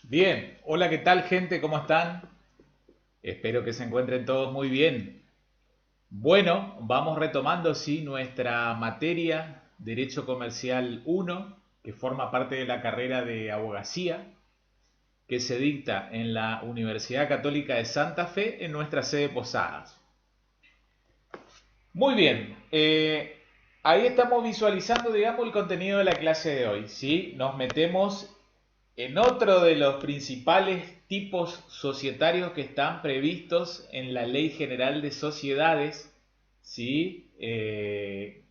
Bien, hola, ¿qué tal, gente? ¿Cómo están? Espero que se encuentren todos muy bien. Bueno, vamos retomando, sí, nuestra materia Derecho Comercial 1, que forma parte de la carrera de abogacía, que se dicta en la Universidad Católica de Santa Fe en nuestra sede Posadas. Muy bien, ahí estamos visualizando, digamos, el contenido de la clase de hoy, ¿sí? Nos metemos en otro de los principales tipos societarios que están previstos en la Ley General de Sociedades, ¿sí?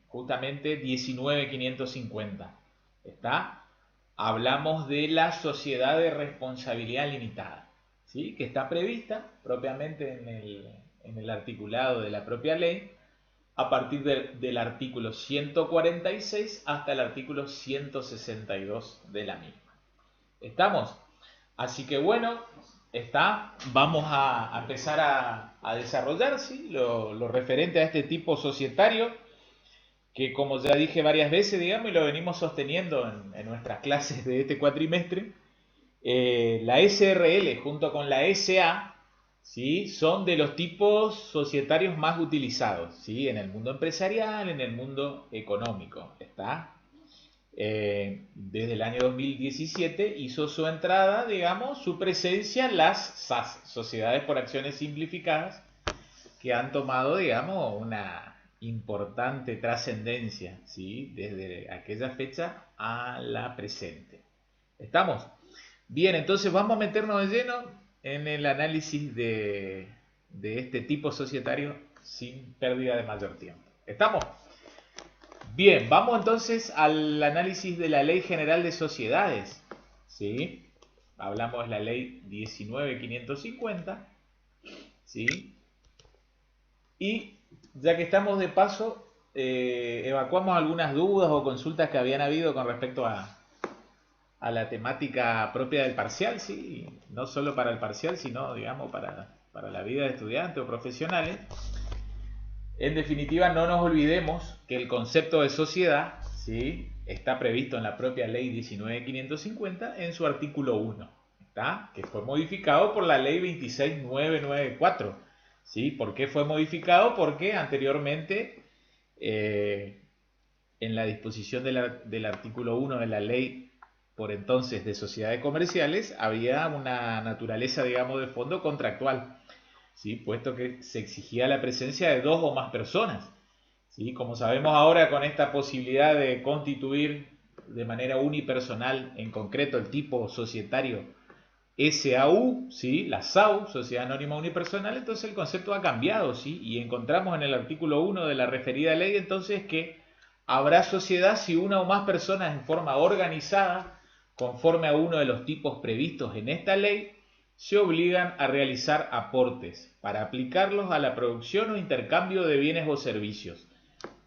Justamente 19.550. ¿Está? Hablamos de la sociedad de responsabilidad limitada, ¿sí? Que está prevista propiamente en el articulado de la propia ley a partir del artículo 146 hasta el artículo 162 de la misma. ¿Estamos? Así que bueno, vamos a empezar a desarrollar, ¿sí? Lo referente a este tipo societario, que como ya dije varias veces, digamos, y lo venimos sosteniendo en nuestras clases de este cuatrimestre, la SRL junto con la SA, ¿sí? Son de los tipos societarios más utilizados, ¿sí? En el mundo empresarial, en el mundo económico. ¿Está? Desde el año 2017 hizo su entrada, digamos, su presencia en las SAS, Sociedades por Acciones Simplificadas, que han tomado, digamos, una importante trascendencia, ¿sí? Desde aquella fecha a la presente. ¿Estamos? Bien, entonces vamos a meternos de lleno en el análisis de este tipo societario sin pérdida de mayor tiempo. ¿Estamos? Bien, vamos entonces al análisis de la Ley General de Sociedades. ¿Sí? Hablamos de la Ley 19.550. ¿Sí? Y ya que estamos de paso, evacuamos algunas dudas o consultas que habían habido con respecto a la temática propia del parcial, ¿sí? No solo para el parcial, sino, digamos, para la vida de estudiantes o profesionales. En definitiva, no nos olvidemos que el concepto de sociedad, ¿sí? Está previsto en la propia ley 19.550 en su artículo 1, ¿está? Que fue modificado por la ley 26.994. ¿Sí? ¿Por qué fue modificado? Porque anteriormente, eh, en la disposición del artículo 1 de la ley por entonces de sociedades comerciales, había una naturaleza, digamos, de fondo contractual. ¿Sí? Puesto que se exigía la presencia de dos o más personas. ¿Sí? Como sabemos ahora, con esta posibilidad de constituir de manera unipersonal, en concreto el tipo societario SAU, ¿sí? La SAU, Sociedad Anónima Unipersonal, entonces el concepto ha cambiado, ¿sí? Y encontramos en el artículo 1 de la referida ley entonces que habrá sociedad si una o más personas en forma organizada, conforme a uno de los tipos previstos en esta ley, se obligan a realizar aportes para aplicarlos a la producción o intercambio de bienes o servicios,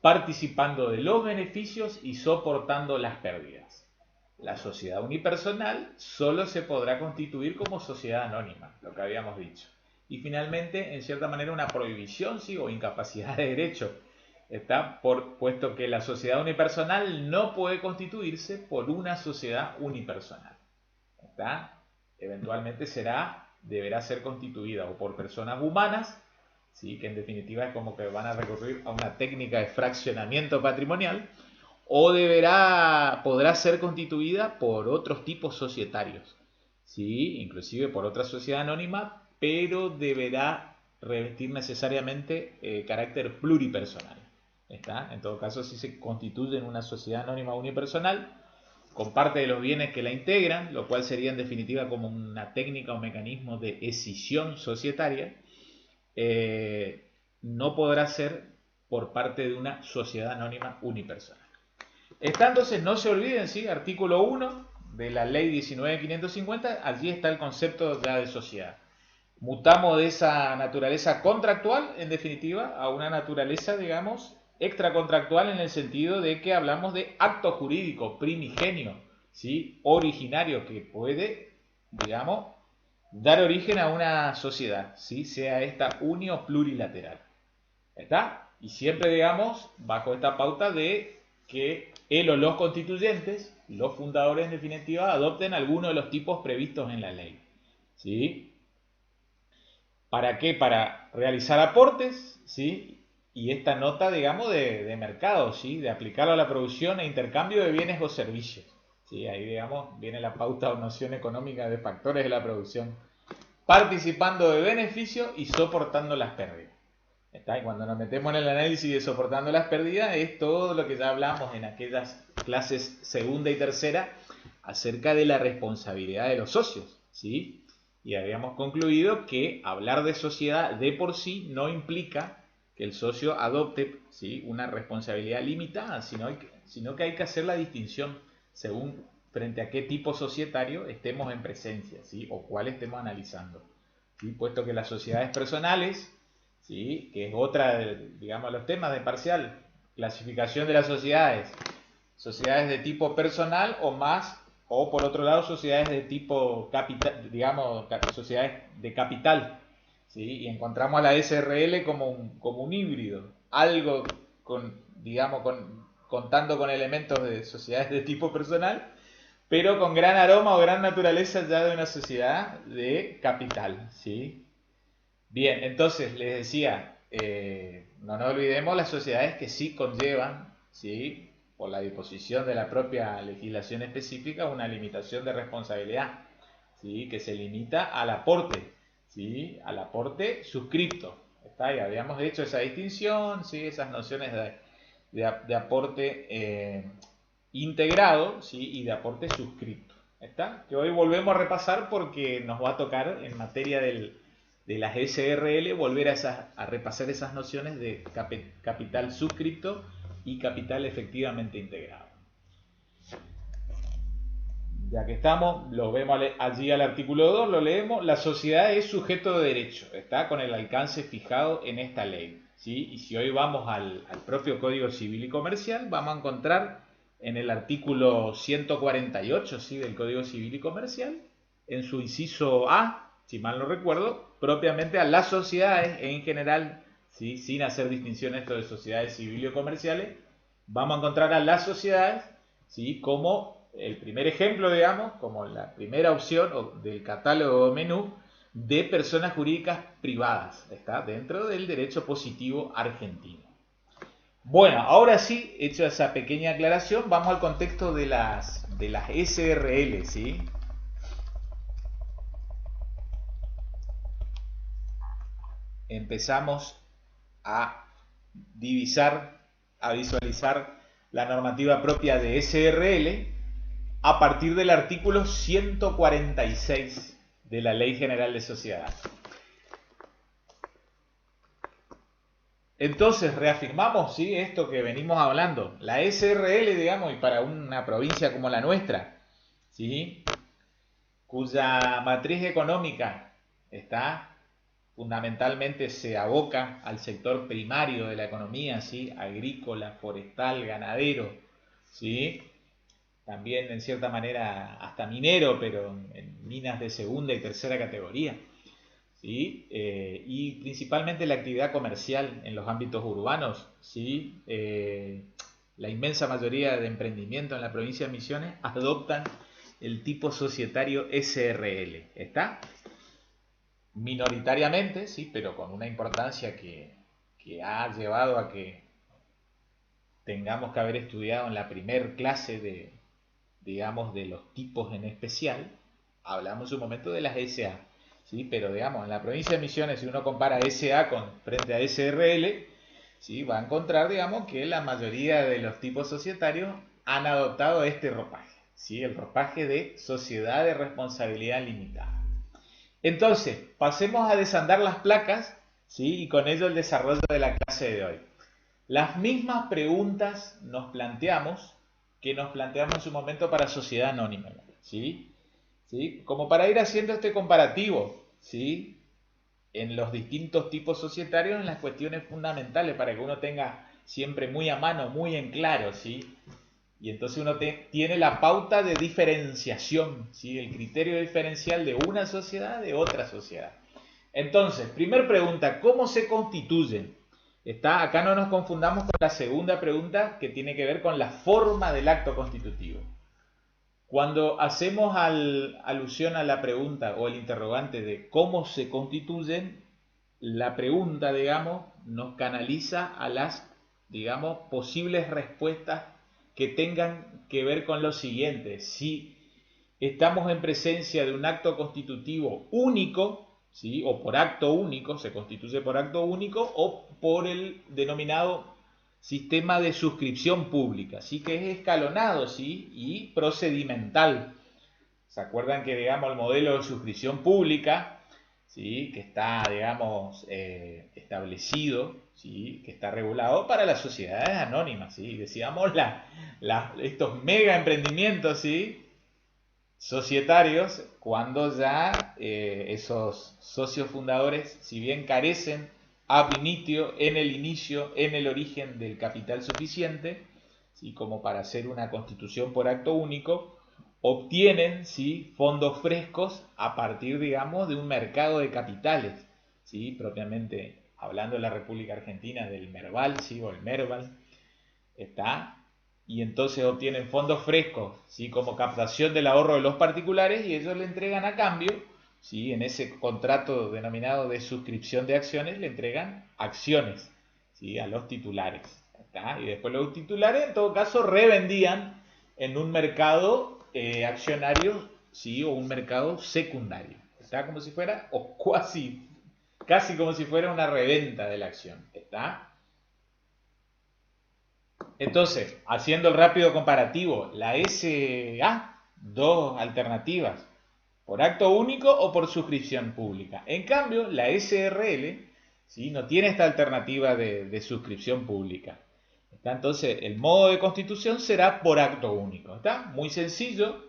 participando de los beneficios y soportando las pérdidas. La sociedad unipersonal solo se podrá constituir como sociedad anónima, lo que habíamos dicho. Y finalmente, en cierta manera, una prohibición, sí, o incapacidad de derecho, puesto que la sociedad unipersonal no puede constituirse por una sociedad unipersonal. ¿Está? Eventualmente deberá ser constituida o por personas humanas, ¿sí? Que en definitiva es como que van a recurrir a una técnica de fraccionamiento patrimonial, o podrá ser constituida por otros tipos societarios, ¿sí? Inclusive por otra sociedad anónima, pero deberá revestir necesariamente carácter pluripersonal. ¿Está? En todo caso, si se constituye en una sociedad anónima unipersonal, con parte de los bienes que la integran, lo cual sería en definitiva como una técnica o mecanismo de escisión societaria, no podrá ser por parte de una sociedad anónima unipersonal. Entonces, no se olviden, ¿sí? Artículo 1 de la ley 19.550, allí está el concepto ya de sociedad. Mutamos de esa naturaleza contractual, en definitiva, a una naturaleza, digamos, extracontractual en el sentido de que hablamos de acto jurídico primigenio, ¿sí? Originario, que puede, digamos, dar origen a una sociedad, ¿sí? Sea esta uni o plurilateral. ¿Está? Y siempre, digamos, bajo esta pauta de que él o los constituyentes, los fundadores en definitiva adopten alguno de los tipos previstos en la ley. ¿Sí? ¿Para qué? Para realizar aportes, ¿sí? Y esta nota, digamos, de mercado, ¿sí? De aplicarlo a la producción e intercambio de bienes o servicios. ¿Sí? Ahí, digamos, viene la pauta o noción económica de factores de la producción. Participando de beneficios y soportando las pérdidas. ¿Está? Y cuando nos metemos en el análisis de soportando las pérdidas, es todo lo que ya hablamos en aquellas clases segunda y tercera acerca de la responsabilidad de los socios, ¿sí? Y habíamos concluido que hablar de sociedad de por sí no implica que el socio adopte, ¿sí?, una responsabilidad limitada, sino que hay que hacer la distinción según frente a qué tipo societario estemos en presencia, ¿sí?, o cuál estemos analizando, ¿sí? Puesto que las sociedades personales, ¿sí?, que es otra, digamos, los temas de parcial, clasificación de las sociedades, sociedades de tipo personal o más, o por otro lado sociedades de tipo capital, digamos, sociedades de capital, ¿sí? Y encontramos a la SRL como un híbrido, algo con, digamos, contando con elementos de sociedades de tipo personal, pero con gran aroma o gran naturaleza ya de una sociedad de capital, ¿sí? Bien, entonces les decía, no nos olvidemos las sociedades que sí conllevan, ¿sí?, por la disposición de la propia legislación específica, una limitación de responsabilidad, ¿sí?, que se limita al aporte, ¿sí?, al aporte suscripto. ¿Está? Y habíamos hecho esa distinción, ¿sí?, esas nociones de aporte integrado, ¿sí?, y de aporte suscripto. ¿Está? Que hoy volvemos a repasar porque nos va a tocar en materia de las SRL volver a repasar esas nociones de capital suscripto y capital efectivamente integrado. Ya que estamos, lo vemos allí al artículo 2, lo leemos. La sociedad es sujeto de derecho, está con el alcance fijado en esta ley, ¿sí? Y si hoy vamos al propio Código Civil y Comercial, vamos a encontrar en el artículo 148, ¿sí?, del Código Civil y Comercial, en su inciso A, si mal no recuerdo, propiamente a las sociedades en general, ¿sí?, sin hacer distinción esto de sociedades civiles o comerciales, vamos a encontrar a las sociedades, ¿sí?, como el primer ejemplo, digamos, como la primera opción del catálogo de menú de personas jurídicas privadas, está dentro del derecho positivo argentino. Bueno, ahora sí, hecha esa pequeña aclaración, vamos al contexto de las SRL, ¿sí? Empezamos a divisar, a visualizar la normativa propia de SRL a partir del artículo 146 de la Ley General de Sociedades. Entonces, reafirmamos, ¿sí?, esto que venimos hablando. La SRL, digamos, y para una provincia como la nuestra, ¿sí?, cuya matriz económica está fundamentalmente se aboca al sector primario de la economía, ¿sí?, agrícola, forestal, ganadero, ¿sí?, también en cierta manera hasta minero, pero en minas de segunda y tercera categoría, ¿sí? Y principalmente la actividad comercial en los ámbitos urbanos, ¿sí? La inmensa mayoría de emprendimientos en la provincia de Misiones adoptan el tipo societario SRL, ¿está? Minoritariamente, sí, pero con una importancia que ha llevado a que tengamos que haber estudiado en la primer clase de, digamos, de los tipos en especial, hablamos un momento de las SA, ¿sí? Pero digamos, en la provincia de Misiones, si uno compara SA frente a SRL, ¿sí?, va a encontrar, digamos, que la mayoría de los tipos societarios han adoptado este ropaje, ¿sí?, el ropaje de sociedad de responsabilidad limitada. Entonces, pasemos a desandar las placas, ¿sí?, y con ello el desarrollo de la clase de hoy. Las mismas preguntas nos planteamos que nos planteamos en su momento para sociedad anónima, ¿sí? ¿Sí? Como para ir haciendo este comparativo, ¿sí?, en los distintos tipos societarios, en las cuestiones fundamentales, para que uno tenga siempre muy a mano, muy en claro, ¿sí? Y entonces uno tiene la pauta de diferenciación, ¿sí?, el criterio diferencial de una sociedad de otra sociedad. Entonces, primer pregunta, ¿cómo se constituyen? Acá no nos confundamos con la segunda pregunta que tiene que ver con la forma del acto constitutivo. Cuando hacemos alusión a la pregunta o el interrogante de cómo se constituyen, la pregunta, digamos, nos canaliza a las, digamos, posibles respuestas que tengan que ver con lo siguiente. Si estamos en presencia de un acto constitutivo único, ¿sí? O por acto único, se constituye por acto único, o por el denominado sistema de suscripción pública, ¿sí? Que es escalonado, ¿sí? Y procedimental. ¿Se acuerdan que, digamos, el modelo de suscripción pública, ¿sí? Que está, digamos, establecido, ¿sí? Que está regulado para las sociedades anónimas, ¿sí? Decíamos, estos mega emprendimientos, ¿sí? Societarios, cuando ya esos socios fundadores, si bien carecen ab initio, en el inicio, en el origen del capital suficiente, ¿sí? Como para hacer una constitución por acto único, obtienen, ¿sí? Fondos frescos a partir, digamos, de un mercado de capitales, ¿sí? Propiamente hablando de la República Argentina, del Merval, ¿sí? O el Merval, está, y entonces obtienen fondos frescos, ¿sí? Como captación del ahorro de los particulares, y ellos le entregan a cambio, ¿sí? En ese contrato denominado de suscripción de acciones, le entregan acciones, ¿sí? A los titulares, ¿está? Y después los titulares en todo caso revendían en un mercado accionario, ¿sí? O un mercado secundario, ¿está? Como si fuera, o casi como si fuera una reventa de la acción, ¿está? Entonces, haciendo el rápido comparativo, la SA, dos alternativas, por acto único o por suscripción pública. En cambio, la SRL, ¿sí? No tiene esta alternativa de suscripción pública. ¿Está? Entonces, el modo de constitución será por acto único. ¿Está? Muy sencillo,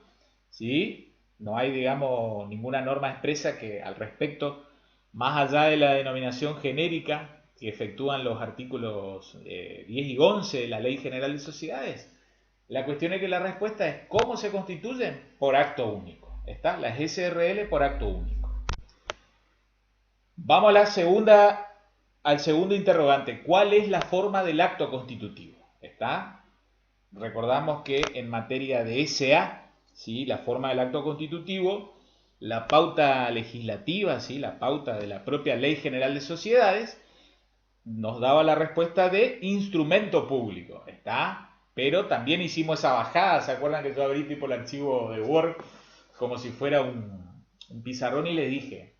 ¿sí? No hay, digamos, ninguna norma expresa que al respecto, más allá de la denominación genérica que efectúan los artículos 10 y 11 de la Ley General de Sociedades. La cuestión es que la respuesta es ¿cómo se constituyen? Por acto único. ¿Está? Las SRL por acto único. Vamos a al segundo interrogante. ¿Cuál es la forma del acto constitutivo? ¿Está? Recordamos que en materia de SA, ¿sí? La forma del acto constitutivo, la pauta legislativa, ¿sí? La pauta de la propia Ley General de Sociedades, nos daba la respuesta de instrumento público, ¿está? Pero también hicimos esa bajada, ¿se acuerdan que yo abrí tipo el archivo de Word como si fuera un pizarrón y les dije,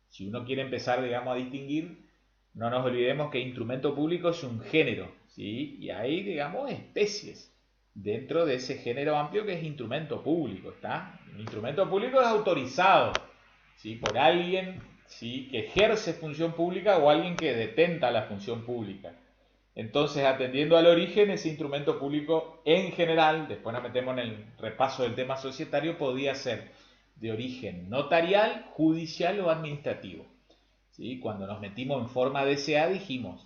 si uno quiere empezar, digamos, a distinguir, no nos olvidemos que instrumento público es un género, ¿sí? Y hay, digamos, especies dentro de ese género amplio que es instrumento público, ¿está? Un instrumento público es autorizado, ¿sí? Por alguien, ¿sí? Que ejerce función pública o alguien que detenta la función pública. Entonces, atendiendo al origen, ese instrumento público en general, después nos metemos en el repaso del tema societario, podía ser de origen notarial, judicial o administrativo. ¿Sí? Cuando nos metimos en forma de SA dijimos,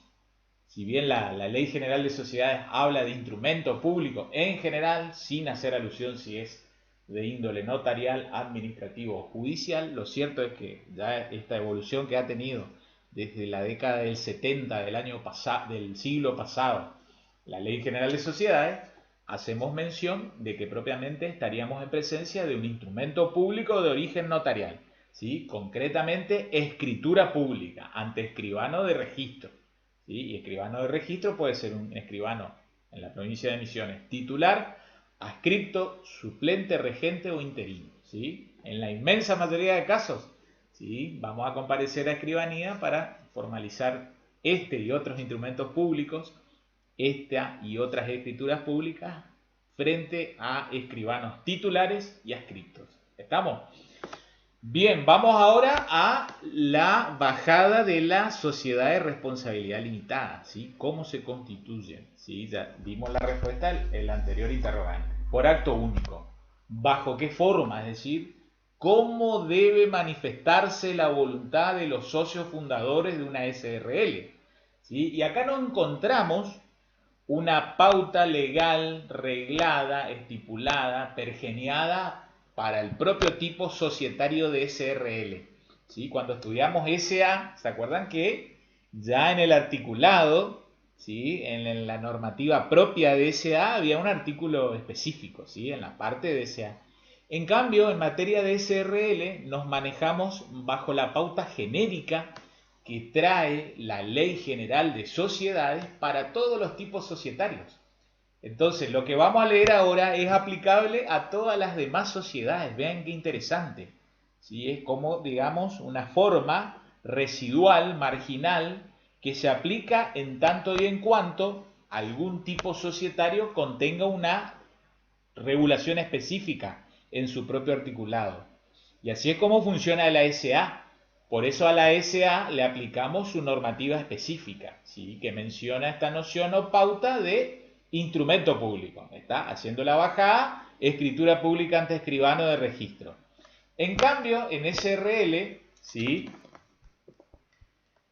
si bien la Ley General de Sociedades habla de instrumento público en general, sin hacer alusión si es de índole notarial, administrativo o judicial, lo cierto es que ya esta evolución que ha tenido desde la década del 70 del siglo pasado, la Ley General de Sociedades, hacemos mención de que propiamente estaríamos en presencia de un instrumento público de origen notarial, ¿sí? Concretamente escritura pública ante escribano de registro, ¿sí? Y escribano de registro puede ser un escribano en la provincia de Misiones titular, adscripto, suplente, regente o interino, ¿sí? En la inmensa mayoría de casos, ¿sí? Vamos a comparecer a escribanía para formalizar este y otros instrumentos públicos, esta y otras escrituras públicas frente a escribanos titulares y adscriptos. ¿Estamos? Bien, vamos ahora a la bajada de la sociedad de responsabilidad limitada, ¿sí? ¿Cómo se constituyen? ¿Sí? Ya dimos la respuesta el anterior interrogante. Por acto único. ¿Bajo qué forma? Es decir, ¿cómo debe manifestarse la voluntad de los socios fundadores de una SRL? ¿Sí? Y acá no encontramos una pauta legal, reglada, estipulada, pergeniada para el propio tipo societario de SRL. ¿Sí? Cuando estudiamos SA, ¿se acuerdan que ya en el articulado, ¿sí? En la normativa propia de SA había un artículo específico, ¿sí? En la parte de SA. En cambio, en materia de SRL nos manejamos bajo la pauta genérica que trae la Ley General de Sociedades para todos los tipos societarios. Entonces, lo que vamos a leer ahora es aplicable a todas las demás sociedades. Vean qué interesante. ¿Sí? Es como, digamos, una forma residual, marginal, que se aplica en tanto y en cuanto algún tipo societario contenga una regulación específica en su propio articulado. Y así es como funciona la SA. Por eso a la SA le aplicamos su normativa específica, ¿sí? Que menciona esta noción o pauta de instrumento público. Está haciendo la bajada, escritura pública ante escribano de registro. En cambio, en SRL, ¿sí?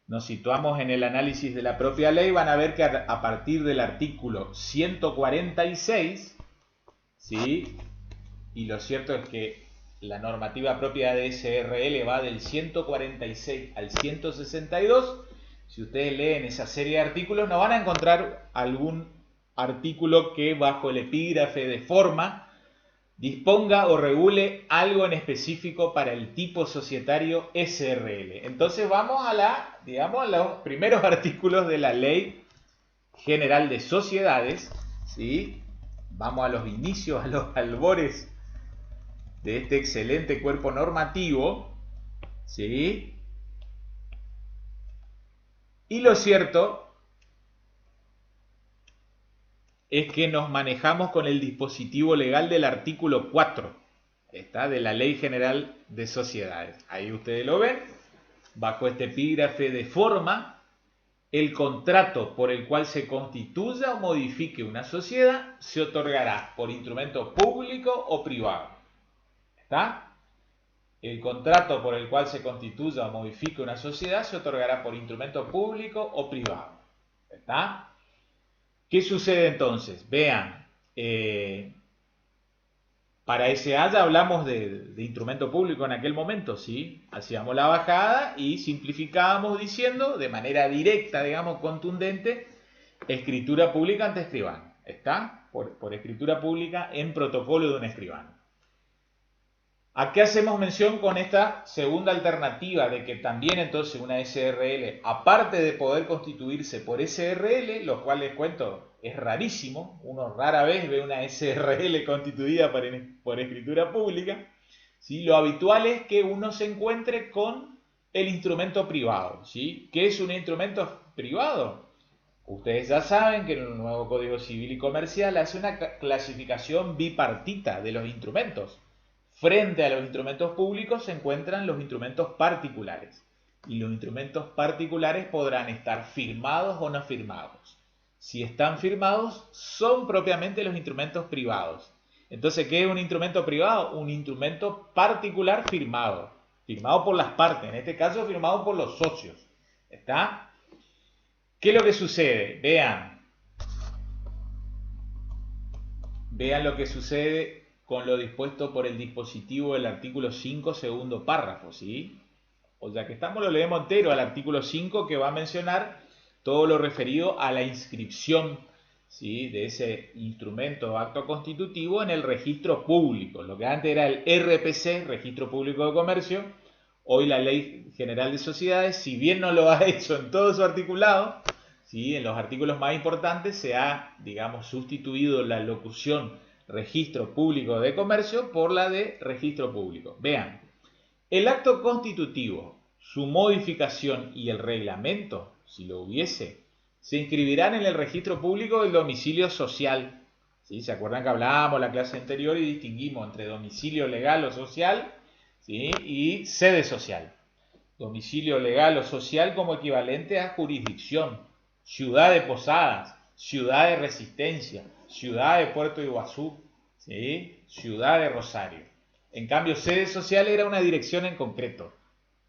Nos situamos en el análisis de la propia ley, van a ver que a partir del artículo 146, ¿sí? Y lo cierto es que la normativa propia de SRL va del 146 al 162. Si ustedes leen esa serie de artículos, no van a encontrar algún artículo que bajo el epígrafe de forma disponga o regule algo en específico para el tipo societario SRL. Entonces vamos a a los primeros artículos de la Ley General de Sociedades, ¿sí? Vamos a los inicios, a los albores de este excelente cuerpo normativo, ¿sí? Y lo cierto es que nos manejamos con el dispositivo legal del artículo 4, ¿está? De la Ley General de Sociedades. Ahí ustedes lo ven, bajo este epígrafe de forma, el contrato por el cual se constituya o modifique una sociedad se otorgará por instrumento público o privado. ¿Está? El contrato por el cual se constituya o modifique una sociedad se otorgará por instrumento público o privado. ¿Está? ¿Qué sucede entonces? Vean, para SA ya hablamos de instrumento público en aquel momento, ¿sí? Hacíamos la bajada y simplificábamos diciendo de manera directa, digamos, contundente, escritura pública ante escribano. ¿Está? Por escritura pública en protocolo de un escribano. ¿A qué hacemos mención con esta segunda alternativa de que también entonces una SRL, aparte de poder constituirse por SRL, lo cual les cuento es rarísimo, uno rara vez ve una SRL constituida por escritura pública, ¿sí? Lo habitual es que uno se encuentre con el instrumento privado, ¿sí? ¿Qué es un instrumento privado? Ustedes ya saben que en el nuevo Código Civil y Comercial hace una clasificación bipartita de los instrumentos. Frente a los instrumentos públicos se encuentran los instrumentos particulares. Y los instrumentos particulares podrán estar firmados o no firmados. Si están firmados, son propiamente los instrumentos privados. Entonces, ¿qué es un instrumento privado? Un instrumento particular firmado. Firmado por las partes, en este caso firmado por los socios. ¿Está? ¿Qué es lo que sucede? Vean lo que sucede con lo dispuesto por el dispositivo del artículo 5, segundo párrafo, ¿sí? O sea que estamos, lo leemos entero al artículo 5 que va a mencionar todo lo referido a la inscripción, ¿sí? De ese instrumento o acto constitutivo en el registro público. Lo que antes era el RPC, Registro Público de Comercio, hoy la Ley General de Sociedades, si bien no lo ha hecho en todo su articulado, ¿sí? En los artículos más importantes se ha, digamos, sustituido la locución Registro Público de Comercio por la de Registro Público. Vean, el acto constitutivo, su modificación y el reglamento, si lo hubiese, se inscribirán en el Registro Público del domicilio social. ¿Sí? ¿Se acuerdan que hablábamos la clase anterior y distinguimos entre domicilio legal o social, ¿sí? Y sede social? Domicilio legal o social como equivalente a jurisdicción, ciudad de Posadas, ciudad de Resistencia, ciudad de Puerto Iguazú, ¿sí? Ciudad de Rosario. En cambio, sede social era una dirección en concreto.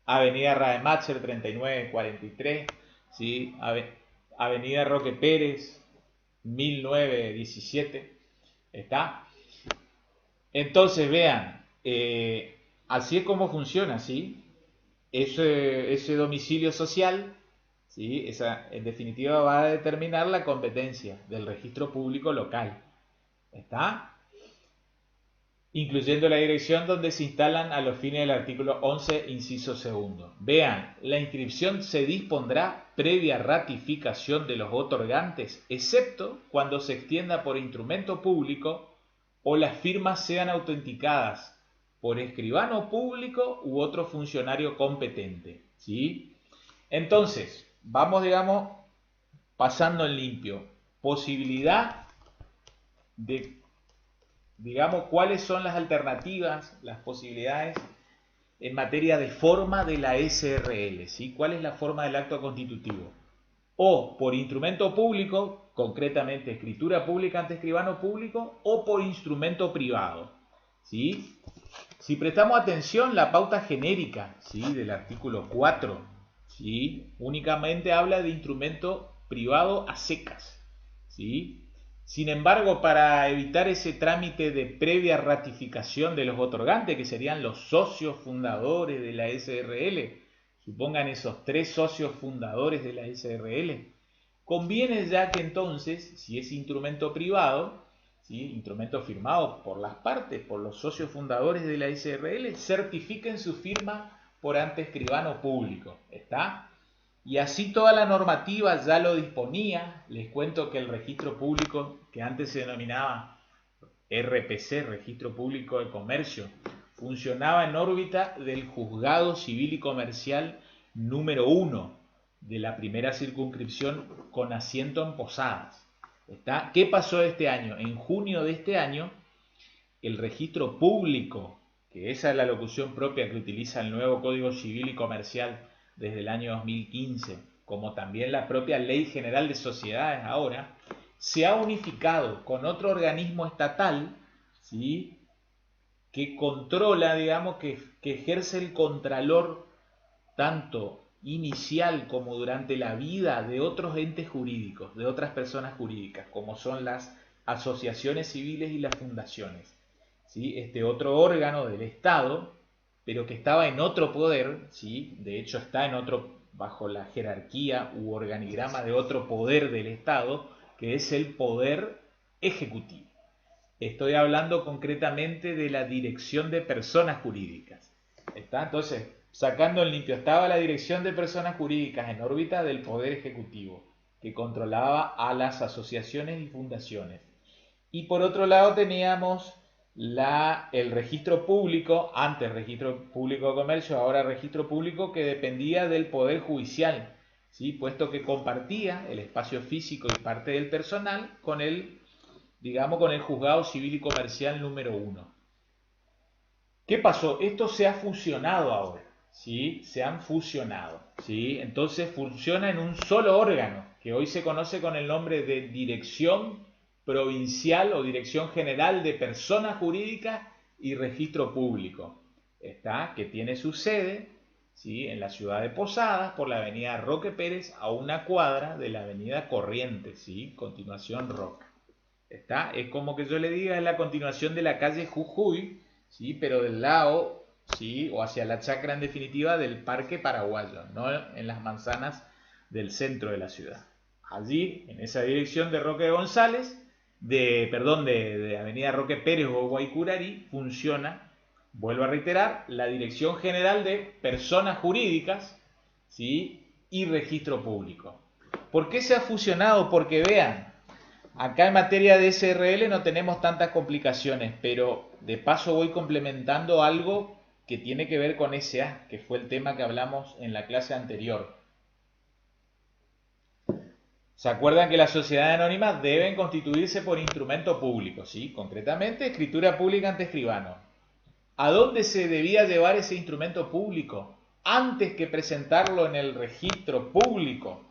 Avenida Rademacher 3943, ¿sí? Avenida Roque Pérez 1917. ¿Está? Entonces, vean, así es como funciona, ¿sí? Ese domicilio social, ¿sí? En definitiva va a determinar la competencia del registro público local. ¿Está? incluyendo la dirección donde se instalan a los fines del artículo 11, inciso segundo. Vean, la inscripción se dispondrá previa ratificación de los otorgantes, excepto cuando se extienda por instrumento público o las firmas sean autenticadas por escribano público u otro funcionario competente, ¿sí? Entonces, vamos, digamos, pasando en limpio. Posibilidad de, digamos, cuáles son las alternativas, las posibilidades en materia de forma de la SRL, ¿sí? ¿Cuál es la forma del acto constitutivo? O por instrumento público, concretamente escritura pública ante escribano público, o por instrumento privado, ¿sí? Si prestamos atención, la pauta genérica, ¿sí?, del artículo 4, ¿sí?, únicamente habla de instrumento privado a secas, ¿sí? Sin embargo, para evitar ese trámite de previa ratificación de los otorgantes, que serían los socios fundadores de la SRL, supongan esos 3 socios fundadores de la SRL, conviene ya que entonces, si es instrumento privado, ¿sí?, instrumento firmado por las partes, por los socios fundadores de la SRL, certifiquen su firma por ante escribano público, ¿está? Y así toda la normativa ya lo disponía. Les cuento que el registro público, que antes se denominaba RPC, Registro Público de Comercio, funcionaba en órbita del Juzgado Civil y Comercial número 1 de la primera circunscripción con asiento en Posadas. ¿Está? ¿Qué pasó este año? En junio de este año, el registro público, que esa es la locución propia que utiliza el nuevo Código Civil y Comercial desde el año 2015, como también la propia Ley General de Sociedades ahora, se ha unificado con otro organismo estatal, ¿sí?, que controla, digamos, que ejerce el contralor tanto inicial como durante la vida de otros entes jurídicos, de otras personas jurídicas, como son las asociaciones civiles y las fundaciones, ¿sí? Este otro órgano del Estado, pero que estaba en otro poder, ¿sí?, de hecho está en otro, bajo la jerarquía u organigrama de otro poder del Estado, que es el poder ejecutivo. Estoy hablando concretamente de la dirección de personas jurídicas. ¿Está? Entonces, sacando en limpio, estaba la dirección de personas jurídicas en órbita del Poder Ejecutivo, que controlaba a las asociaciones y fundaciones. Y por otro lado teníamos el registro público, antes registro público de comercio, ahora registro público, que dependía del Poder Judicial, ¿sí?, puesto que compartía el espacio físico y parte del personal con el, digamos, con el Juzgado Civil y Comercial número 1. ¿Qué pasó? Esto se ha fusionado ahora, ¿sí? Se han fusionado, ¿sí? Entonces funciona en un solo órgano, que hoy se conoce con el nombre de Dirección Provincial o Dirección General de Personas Jurídicas y Registro Público, ¿está? Que tiene su sede, ¿sí?, en la ciudad de Posadas, por la avenida Roque Pérez, a una cuadra de la avenida Corrientes, ¿sí?, continuación Roca. ¿Está? Es como que yo le diga, es la continuación de la calle Jujuy, ¿sí?, pero del lado, ¿sí?, o hacia la chacra en definitiva del Parque Paraguayo, no en las manzanas del centro de la ciudad. Allí, en esa dirección de Roque González, de Avenida Roque Pérez o Guaycurari, funciona, vuelvo a reiterar, la Dirección General de Personas Jurídicas, ¿sí?, y Registro Público. ¿Por qué se ha fusionado? Porque vean, acá en materia de SRL no tenemos tantas complicaciones, pero de paso voy complementando algo que tiene que ver con SA, que fue el tema que hablamos en la clase anterior. ¿Se acuerdan que las sociedades anónimas deben constituirse por instrumento público? ¿Sí? Concretamente, escritura pública ante escribano. ¿A dónde se debía llevar ese instrumento público? Antes que presentarlo en el registro público,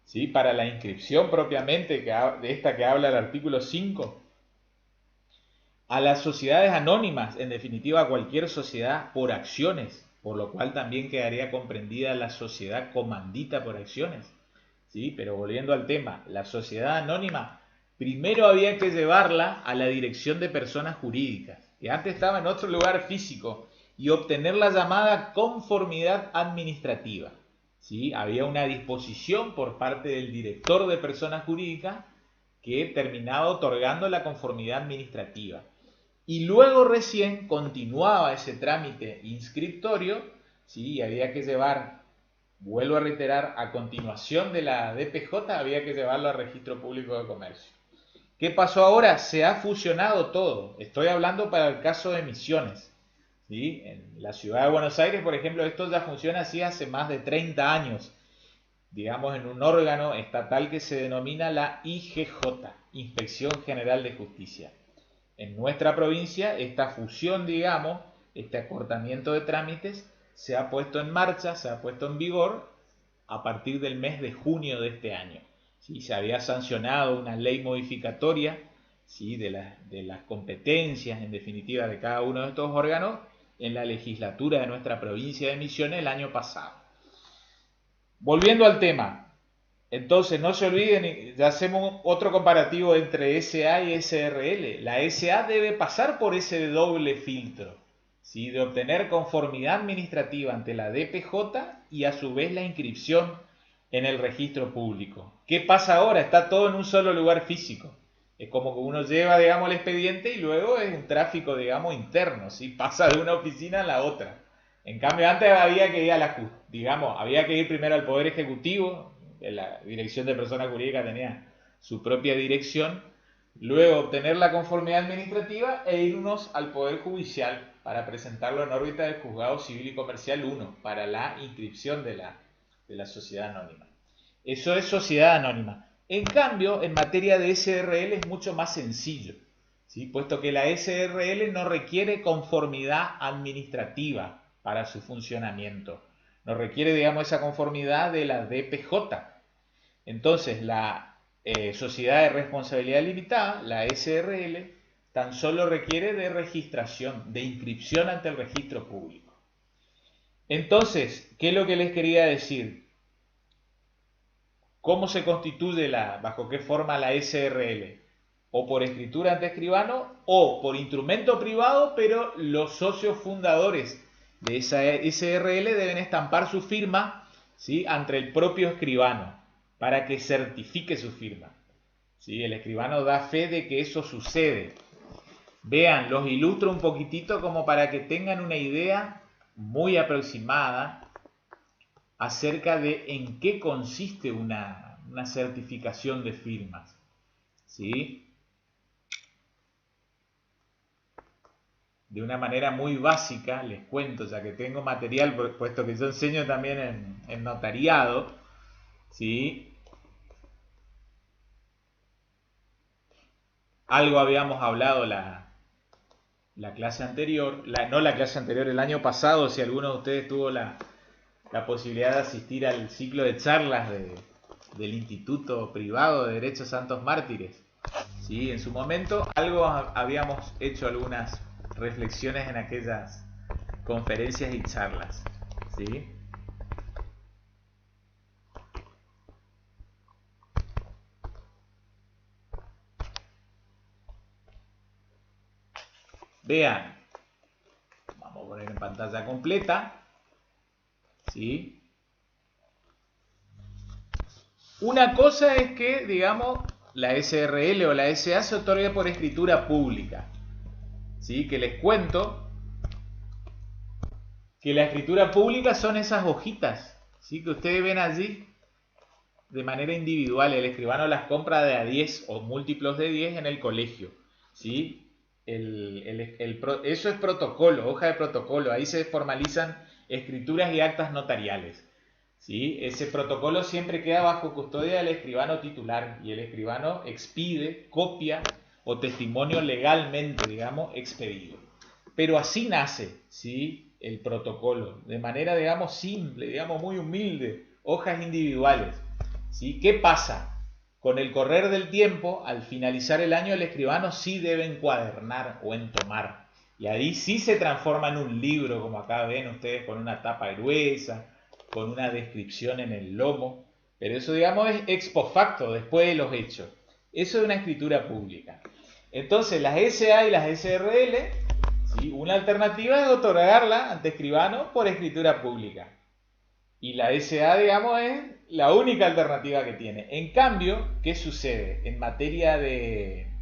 ¿sí?, para la inscripción propiamente de esta que habla el artículo 5, a las sociedades anónimas, en definitiva a cualquier sociedad por acciones, por lo cual también quedaría comprendida la sociedad comandita por acciones, ¿sí? Pero volviendo al tema, la sociedad anónima primero había que llevarla a la dirección de personas jurídicas, que antes estaba en otro lugar físico, y obtener la llamada conformidad administrativa. ¿Sí? Había una disposición por parte del director de personas jurídicas que terminaba otorgando la conformidad administrativa. y luego recién continuaba ese trámite inscriptorio, ¿sí? Y había que llevar, vuelvo a reiterar, a continuación de la DPJ había que llevarlo al Registro Público de Comercio. ¿Qué pasó ahora? Se ha fusionado todo. Estoy hablando para el caso de Misiones, ¿sí? En la ciudad de Buenos Aires, por ejemplo, esto ya funciona así hace más de 30 años, digamos, en un órgano estatal que se denomina la IGJ, Inspección General de Justicia. En nuestra provincia, esta fusión, digamos, este acortamiento de trámites, se ha puesto en marcha, se ha puesto en vigor a partir del mes de junio de este año. ¿Sí? Se había sancionado una ley modificatoria, ¿sí? de las competencias, en definitiva, de cada uno de estos órganos en la legislatura de nuestra provincia de Misiones el año pasado. Volviendo al tema, entonces no se olviden, ya hacemos otro comparativo entre SA y SRL. La SA debe pasar por ese doble filtro, ¿sí? De obtener conformidad administrativa ante la DPJ y a su vez la inscripción en el registro público. ¿Qué pasa ahora? Está todo en un solo lugar físico. Es como que uno lleva, digamos, el expediente y luego es un tráfico, digamos, interno, ¿sí? Pasa de una oficina a la otra. En cambio, antes había que ir a había que ir primero al Poder Ejecutivo, la Dirección de Personas Jurídicas tenía su propia dirección, luego obtener la conformidad administrativa e irnos al Poder Judicial para presentarlo en órbita del Juzgado Civil y Comercial 1 para la inscripción de la sociedad anónima. Eso es sociedad anónima. En cambio, en materia de SRL es mucho más sencillo, ¿sí? Puesto que la SRL no requiere conformidad administrativa para su funcionamiento. No requiere, digamos, esa conformidad de la DPJ. Entonces, la sociedad de responsabilidad limitada, la SRL, tan solo requiere de registración, de inscripción ante el registro público. Entonces, ¿qué es lo que les quería decir? ¿Cómo se constituye bajo qué forma la SRL? O por escritura ante escribano o por instrumento privado, pero los socios fundadores de esa SRL deben estampar su firma, ¿sí? Ante el propio escribano para que certifique su firma, ¿sí? El escribano da fe de que eso sucede. Vean, los ilustro un poquitito como para que tengan una idea muy aproximada acerca de en qué consiste una certificación de firmas, ¿sí? De una manera muy básica, les cuento, ya que tengo material, puesto que yo enseño también en notariado, ¿sí? Algo habíamos hablado la clase anterior, no la clase anterior, el año pasado, si alguno de ustedes tuvo la posibilidad de asistir al ciclo de charlas del Instituto Privado de Derecho Santos Mártires, ¿sí? En su momento algo habíamos hecho algunas reflexiones en aquellas conferencias y charlas, ¿sí? Vean, vamos a poner en pantalla completa, ¿sí? Una cosa es que, digamos, la SRL o la SA se otorgue por escritura pública, ¿sí? Que les cuento que la escritura pública son esas hojitas, ¿sí? Que ustedes ven allí de manera individual. El escribano las compra de a 10 o múltiplos de 10 en el colegio, ¿sí? Eso es protocolo, hoja de protocolo. Ahí se formalizan escrituras y actas notariales, ¿sí? Ese protocolo siempre queda bajo custodia del escribano titular y el escribano expide copia o testimonio legalmente, digamos, expedido. Pero así nace, ¿sí? El protocolo, de manera, digamos, simple, digamos, muy humilde, hojas individuales, ¿sí? ¿Qué pasa? Con el correr del tiempo, al finalizar el año, el escribano sí debe encuadernar o entomar. Y ahí sí se transforma en un libro, como acá ven ustedes, con una tapa gruesa, con una descripción en el lomo. Pero eso, digamos, es ex post facto, después de los hechos. Eso es una escritura pública. Entonces, las SA y las SRL, ¿sí? Una alternativa es otorgarla ante escribano por escritura pública. Y la SA, digamos, es la única alternativa que tiene. En cambio, ¿qué sucede? En materia de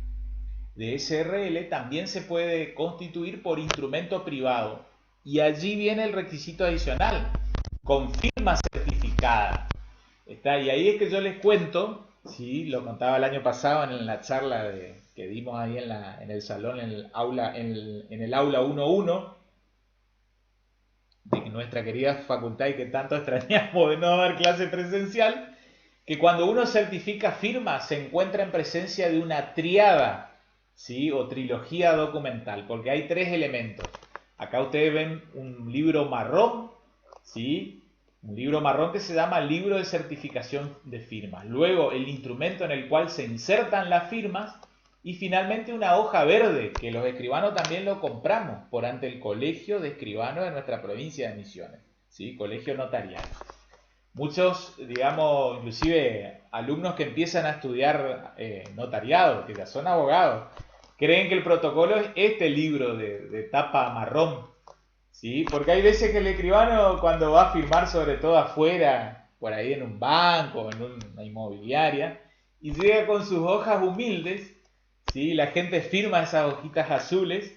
de SRL también se puede constituir por instrumento privado. Y allí viene el requisito adicional, con firma certificada. ¿Está? Y ahí es que yo les cuento, sí, lo contaba el año pasado en la charla que dimos ahí en el salón, en el aula 1.1, de nuestra querida facultad y que tanto extrañamos de no dar clase presencial, que cuando uno certifica firma se encuentra en presencia de una triada, ¿sí? O trilogía documental, porque hay tres elementos. Acá ustedes ven un libro marrón, ¿sí? Un libro marrón que se llama libro de certificación de firmas. Luego el instrumento en el cual se insertan las firmas y finalmente una hoja verde que los escribanos también lo compramos por ante el Colegio de Escribanos de nuestra provincia de Misiones, ¿sí? Colegio notarial. Muchos, digamos, inclusive alumnos que empiezan a estudiar notariado, que ya son abogados, creen que el protocolo es este libro de tapa marrón, ¿sí? Porque hay veces que el escribano cuando va a firmar, sobre todo afuera, por ahí en un banco, en una inmobiliaria, y llega con sus hojas humildes, ¿sí? La gente firma esas hojitas azules,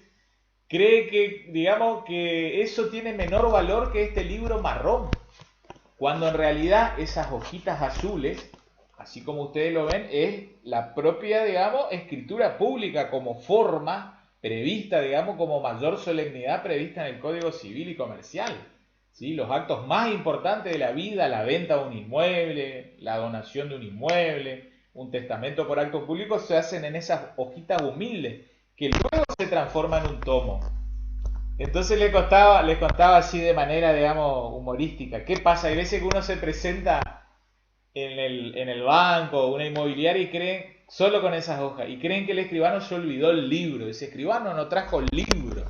cree que, digamos, que eso tiene menor valor que este libro marrón, cuando en realidad esas hojitas azules, así como ustedes lo ven, es la propia, digamos, escritura pública como forma prevista, digamos, como mayor solemnidad prevista en el Código Civil y Comercial. ¿Sí? Los actos más importantes de la vida, la venta de un inmueble, la donación de un inmueble, un testamento por acto público, se hacen en esas hojitas humildes, que luego se transforman en un tomo. Entonces les contaba así de manera, digamos, humorística. ¿Qué pasa? Hay veces que uno se presenta en el banco o una inmobiliaria y creen, solo con esas hojas, y creen que el escribano se olvidó el libro. Ese escribano no trajo el libro.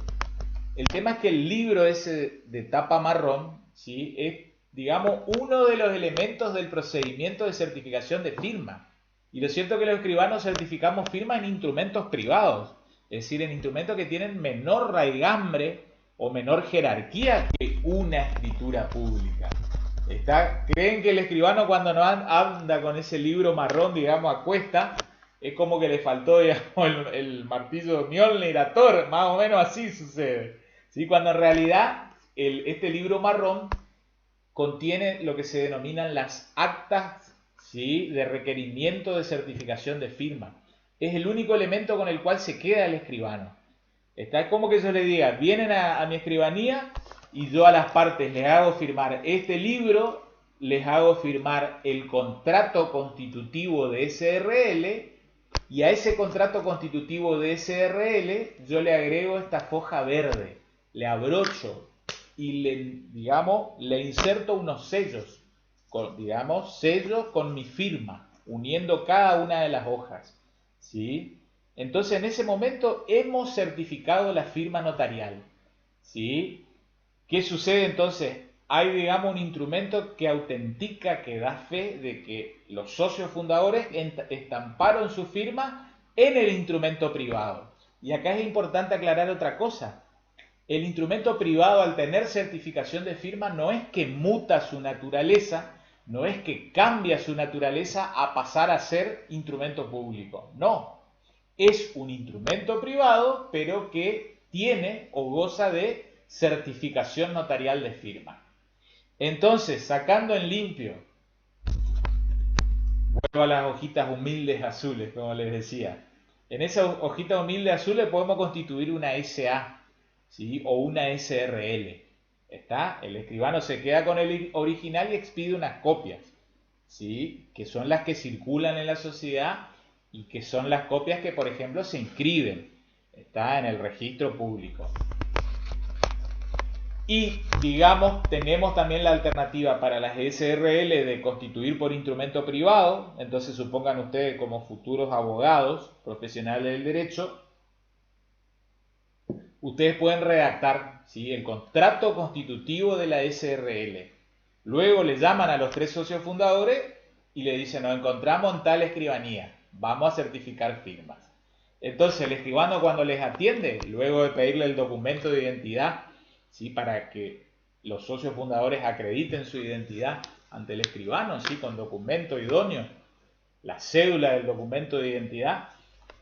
El tema es que el libro ese de tapa marrón, ¿sí? Es, digamos, uno de los elementos del procedimiento de certificación de firma. Y lo cierto es que los escribanos certificamos firma en instrumentos privados, es decir, en instrumentos que tienen menor raigambre o menor jerarquía que una escritura pública. ¿Creen que el escribano cuando no anda con ese libro marrón, digamos, a cuesta, es como que le faltó, digamos, el martillo de Mjolnir a Thor? Más o menos así sucede. ¿Sí? Cuando en realidad este libro marrón contiene lo que se denominan las actas, ¿sí? De requerimiento de certificación de firma. Es el único elemento con el cual se queda el escribano. Es como que yo le diga, vienen a mi escribanía y yo a las partes les hago firmar este libro, les hago firmar el contrato constitutivo de SRL y a ese contrato constitutivo de SRL yo le agrego esta foja verde, le abrocho y le inserto unos sellos, sellos con mi firma, uniendo cada una de las hojas, ¿sí? Entonces en ese momento hemos certificado la firma notarial, ¿sí? ¿Qué sucede entonces? Hay, digamos, un instrumento que autentica, que da fe de que los socios fundadores estamparon su firma en el instrumento privado. Y acá es importante aclarar otra cosa. El instrumento privado, al tener certificación de firma, no es que muta su naturaleza, no es que cambia su naturaleza a pasar a ser instrumento público. No, es un instrumento privado, pero que tiene o goza de certificación notarial de firma. Entonces, sacando en limpio, vuelvo a las hojitas humildes azules, como les decía. En esa hojita humilde azul podemos constituir una SA, ¿sí? O una SRL. ¿Está? El escribano se queda con el original y expide unas copias, ¿sí? Que son las que circulan en la sociedad y que son las copias que, por ejemplo, se inscriben, está en el registro público. Y, digamos, tenemos también la alternativa para las SRL de constituir por instrumento privado. Entonces, supongan ustedes como futuros abogados, profesionales del derecho, ustedes pueden redactar, ¿sí? El contrato constitutivo de la SRL. Luego le llaman a los tres socios fundadores y le dicen, nos encontramos en tal escribanía, vamos a certificar firmas. Entonces el escribano, cuando les atiende, luego de pedirle el documento de identidad, ¿sí? Para que los socios fundadores acrediten su identidad ante el escribano, ¿sí? Con documento idóneo, la cédula del documento de identidad,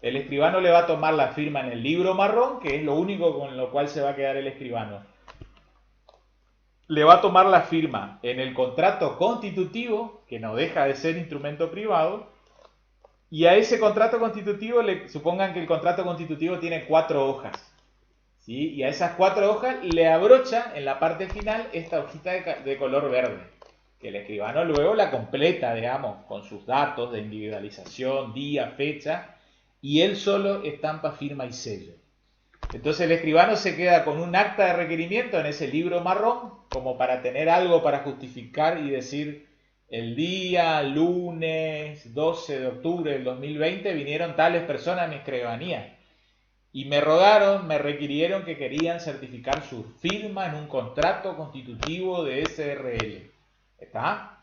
El escribano le va a tomar la firma en el libro marrón, que es lo único con lo cual se va a quedar el escribano. Le va a tomar la firma en el contrato constitutivo, que no deja de ser instrumento privado, y a ese contrato constitutivo, supongan que el contrato constitutivo tiene 4 hojas, ¿sí? Y a esas 4 hojas le abrocha en la parte final esta hojita de color verde, que el escribano luego la completa, digamos, con sus datos de individualización, día, fecha, y él solo estampa, firma y sello. Entonces el escribano se queda con un acta de requerimiento en ese libro marrón, como para tener algo para justificar y decir: el día lunes 12 de octubre del 2020 vinieron tales personas a mi escribanía y me rogaron, me requirieron que querían certificar su firma en un contrato constitutivo de SRL. ¿Está?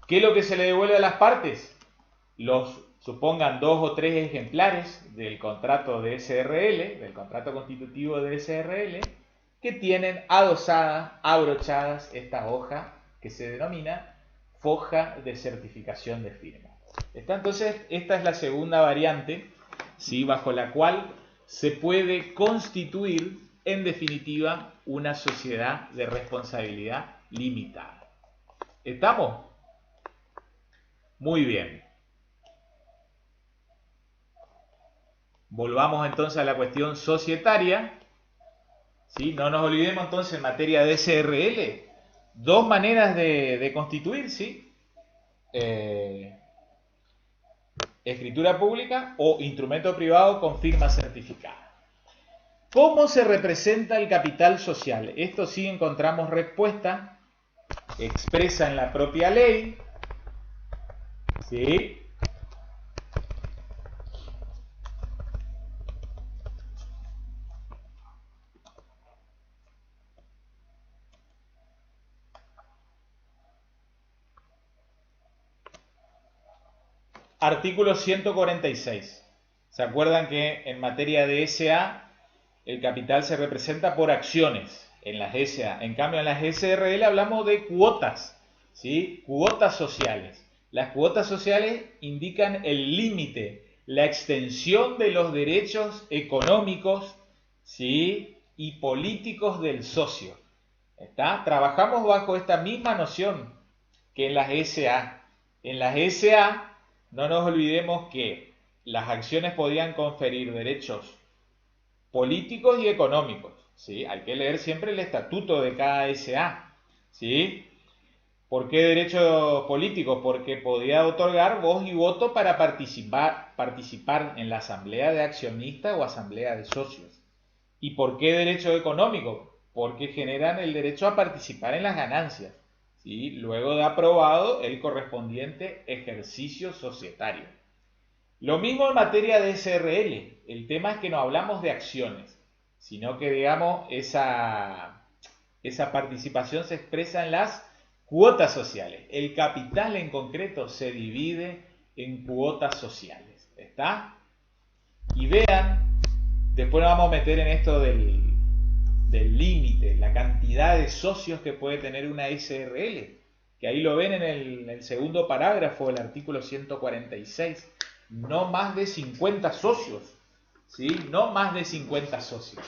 ¿Qué es lo que se le devuelve a las partes? Supongan 2 o 3 ejemplares del contrato de SRL, del contrato constitutivo de SRL, que tienen adosadas, abrochadas esta hoja que se denomina foja de certificación de firma. Entonces, esta es la segunda variante, ¿sí?, bajo la cual se puede constituir, en definitiva, una sociedad de responsabilidad limitada. ¿Estamos? Muy bien. Volvamos entonces a la cuestión societaria, ¿sí? No nos olvidemos entonces, en materia de SRL, 2 maneras de constituir, ¿sí? Escritura pública o instrumento privado con firma certificada. ¿Cómo se representa el capital social? Esto sí encontramos respuesta expresa en la propia ley, ¿sí? Artículo 146. ¿Se acuerdan que en materia de SA el capital se representa por acciones en las SA? En cambio, en las SRL hablamos de cuotas, ¿sí? Cuotas sociales. Las cuotas sociales indican el límite, la extensión de los derechos económicos, ¿sí?, y políticos del socio. ¿Está? Trabajamos bajo esta misma noción que en las SA. En las SA no nos olvidemos que las acciones podían conferir derechos políticos y económicos, ¿sí? Hay que leer siempre el estatuto de cada SA, ¿sí? ¿Por qué derechos políticos? Porque podía otorgar voz y voto para participar en la asamblea de accionistas o asamblea de socios. ¿Y por qué derecho económico? Porque generan el derecho a participar en las ganancias, ¿sí?, luego de aprobado el correspondiente ejercicio societario. Lo mismo en materia de SRL. El tema es que no hablamos de acciones, sino que, digamos, esa participación se expresa en las cuotas sociales. El capital en concreto se divide en cuotas sociales. ¿Está? Y vean, después nos vamos a meter en esto del límite, la cantidad de socios que puede tener una SRL, que ahí lo ven en el segundo parágrafo del artículo 146. No más de 50 socios, ¿sí? No más de 50 socios.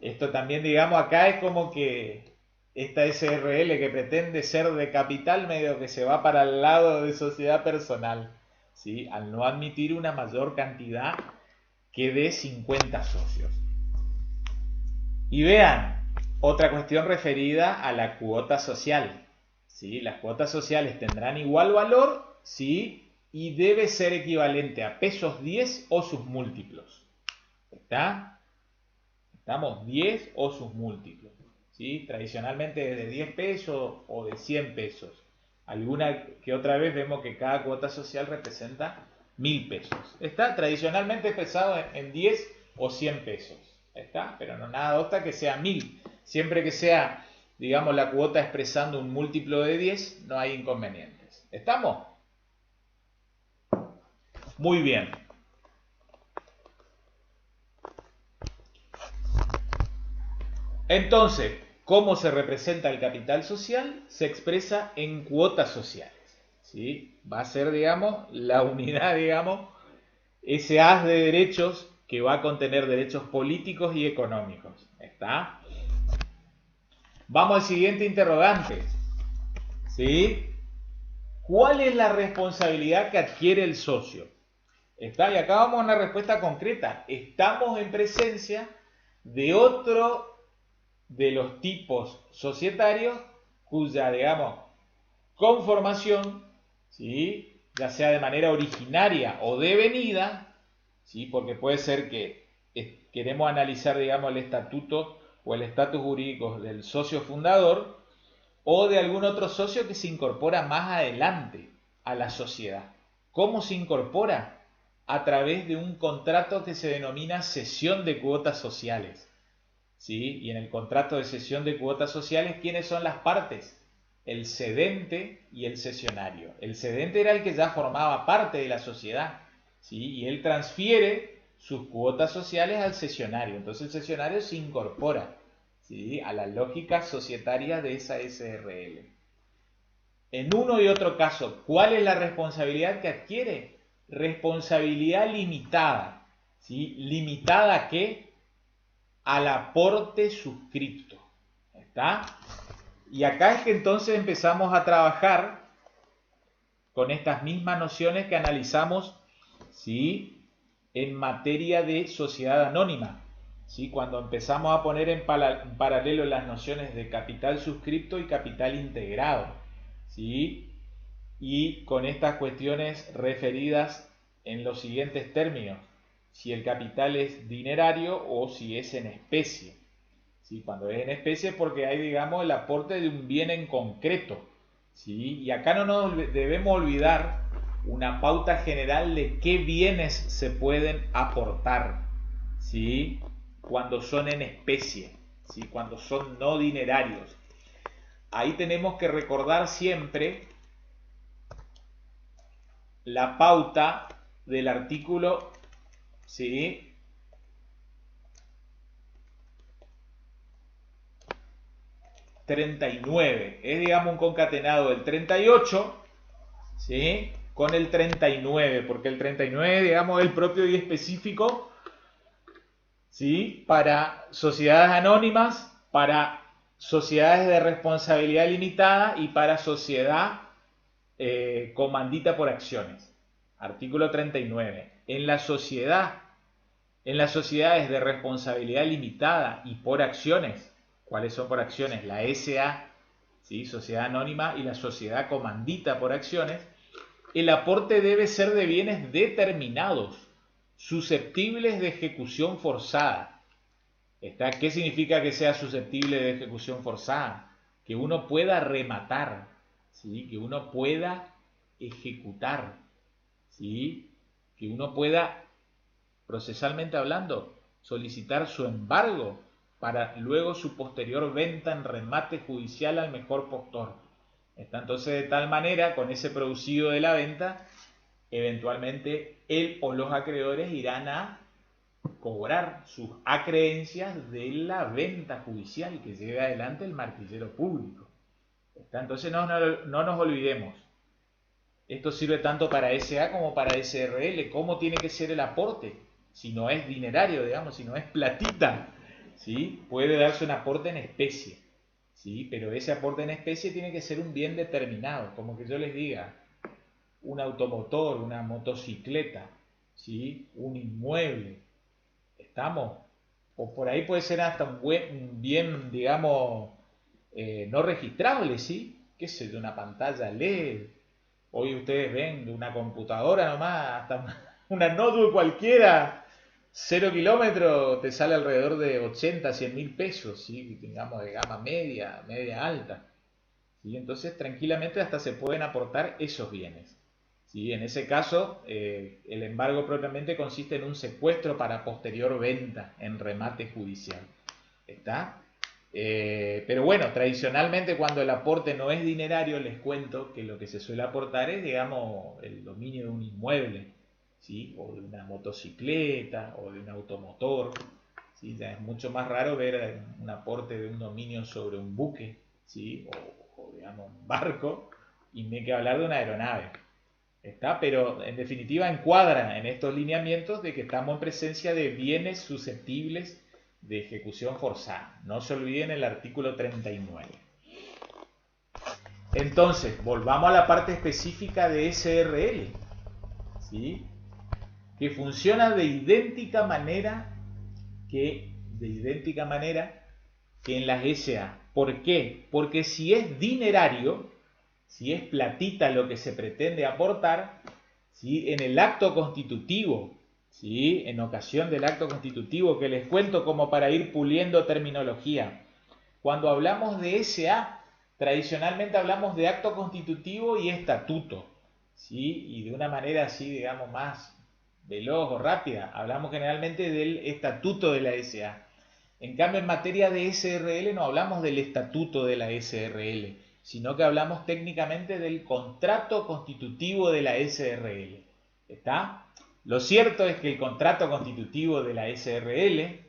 Esto también, digamos, acá es como que esta SRL que pretende ser de capital medio que se va para el lado de sociedad personal, ¿sí?, al no admitir una mayor cantidad que de 50 socios. Y vean, otra cuestión referida a la cuota social, ¿sí? Las cuotas sociales tendrán igual valor, ¿sí?, y debe ser equivalente a pesos 10 o sus múltiplos. ¿Está? Estamos 10 o sus múltiplos, ¿sí? Tradicionalmente de 10 pesos o de 100 pesos. Alguna que otra vez vemos que cada cuota social representa 1000 pesos. Está tradicionalmente expresado en 10 o 100 pesos. ¿Está? Pero no nada obsta que sea 1000. Siempre que sea, digamos, la cuota expresando un múltiplo de 10, no hay inconvenientes. ¿Estamos? Muy bien. Entonces, ¿cómo se representa el capital social? Se expresa en cuotas sociales, ¿sí? Va a ser, digamos, la unidad, digamos, ese haz de derechos que va a contener derechos políticos y económicos. ¿Está? Vamos al siguiente interrogante. ¿Sí? ¿Cuál es la responsabilidad que adquiere el socio? ¿Está? Y acá vamos a una respuesta concreta. Estamos en presencia de otro de los tipos societarios cuya, digamos, conformación, ¿sí?, ya sea de manera originaria o devenida, ¿sí?, porque puede ser que queremos analizar, digamos, el estatuto o el estatus jurídico del socio fundador o de algún otro socio que se incorpora más adelante a la sociedad. ¿Cómo se incorpora? A través de un contrato que se denomina cesión de cuotas sociales. ¿Sí? Y en el contrato de cesión de cuotas sociales, ¿quiénes son las partes? El cedente y el cesionario. El cedente era el que ya formaba parte de la sociedad, ¿sí? Y él transfiere sus cuotas sociales al cesionario. Entonces el cesionario se incorpora, ¿sí?, a la lógica societaria de esa SRL. En uno y otro caso, ¿cuál es la responsabilidad que adquiere? Responsabilidad limitada. ¿Sí? ¿Limitada a qué? Al aporte suscripto. ¿Está? Y acá es que entonces empezamos a trabajar con estas mismas nociones que analizamos, ¿sí?, en materia de sociedad anónima. ¿Sí? Cuando empezamos a poner en paralelo las nociones de capital suscripto y capital integrado. ¿Sí? Y con estas cuestiones referidas en los siguientes términos: si el capital es dinerario o si es en especie. ¿Sí? Cuando es en especie es porque hay, digamos, el aporte de un bien en concreto. ¿Sí? Y acá no nos debemos olvidar una pauta general de qué bienes se pueden aportar, ¿sí?, cuando son en especie, ¿sí?, cuando son no dinerarios. Ahí tenemos que recordar siempre la pauta del artículo, ¿sí?, 39. Es, digamos, un concatenado del 38, ¿sí?, con el 39, porque el 39, digamos, es el propio y específico, ¿sí?, para sociedades anónimas, para sociedades de responsabilidad limitada y para sociedad comandita por acciones. Artículo 39. En las sociedades de responsabilidad limitada y por acciones, ¿cuáles son por acciones? La SA, ¿sí?, sociedad anónima, y la sociedad comandita por acciones. El aporte debe ser de bienes determinados, susceptibles de ejecución forzada. ¿Qué significa que sea susceptible de ejecución forzada? Que uno pueda rematar, ¿sí?, que uno pueda ejecutar, ¿sí?, que uno pueda, procesalmente hablando, solicitar su embargo para luego su posterior venta en remate judicial al mejor postor. Entonces, de tal manera, con ese producido de la venta, eventualmente él o los acreedores irán a cobrar sus acreencias de la venta judicial que lleve adelante el martillero público. Entonces no nos olvidemos, esto sirve tanto para SA como para SRL. ¿Cómo tiene que ser el aporte? Si no es dinerario, digamos, si no es platita, ¿sí?, puede darse un aporte en especie, ¿sí?, pero ese aporte en especie tiene que ser un bien determinado, como que yo les diga, un automotor, una motocicleta, ¿sí?, un inmueble. ¿Estamos? O por ahí puede ser hasta un bien, digamos, no registrable, ¿sí? ¿Qué sé, de una pantalla LED? Hoy ustedes ven de una computadora nomás, hasta una notebook cualquiera, 0 kilómetros, te sale alrededor de 80, 100 mil pesos, ¿sí?, digamos, de gama media, media alta. ¿Sí? Entonces, tranquilamente hasta se pueden aportar esos bienes. ¿Sí? En ese caso, el embargo propiamente consiste en un secuestro para posterior venta en remate judicial. ¿Está? Pero bueno, tradicionalmente cuando el aporte no es dinerario, les cuento que lo que se suele aportar es, digamos, el dominio de un inmueble, ¿sí?, o de una motocicleta, o de un automotor, ¿sí? Ya es mucho más raro ver un aporte de un dominio sobre un buque, ¿sí?, o digamos, un barco, y me hay que hablar de una aeronave. ¿Está? Pero en definitiva encuadra en estos lineamientos de que estamos en presencia de bienes susceptibles de ejecución forzada. No se olviden el artículo 39. Entonces, volvamos a la parte específica de SRL, ¿sí? Que funciona de idéntica manera que en las SA. ¿Por qué? Porque si es dinerario, si es platita lo que se pretende aportar, ¿sí? En el acto constitutivo, ¿sí? En ocasión del acto constitutivo, que les cuento como para ir puliendo terminología. Cuando hablamos de SA, tradicionalmente hablamos de acto constitutivo y estatuto, ¿sí? Y de una manera así, digamos, más veloz o rápida, hablamos generalmente del estatuto de la SA. En cambio, en materia de SRL no hablamos del estatuto de la SRL, sino que hablamos técnicamente del contrato constitutivo de la SRL. ¿Está? Lo cierto es que el contrato constitutivo de la SRL,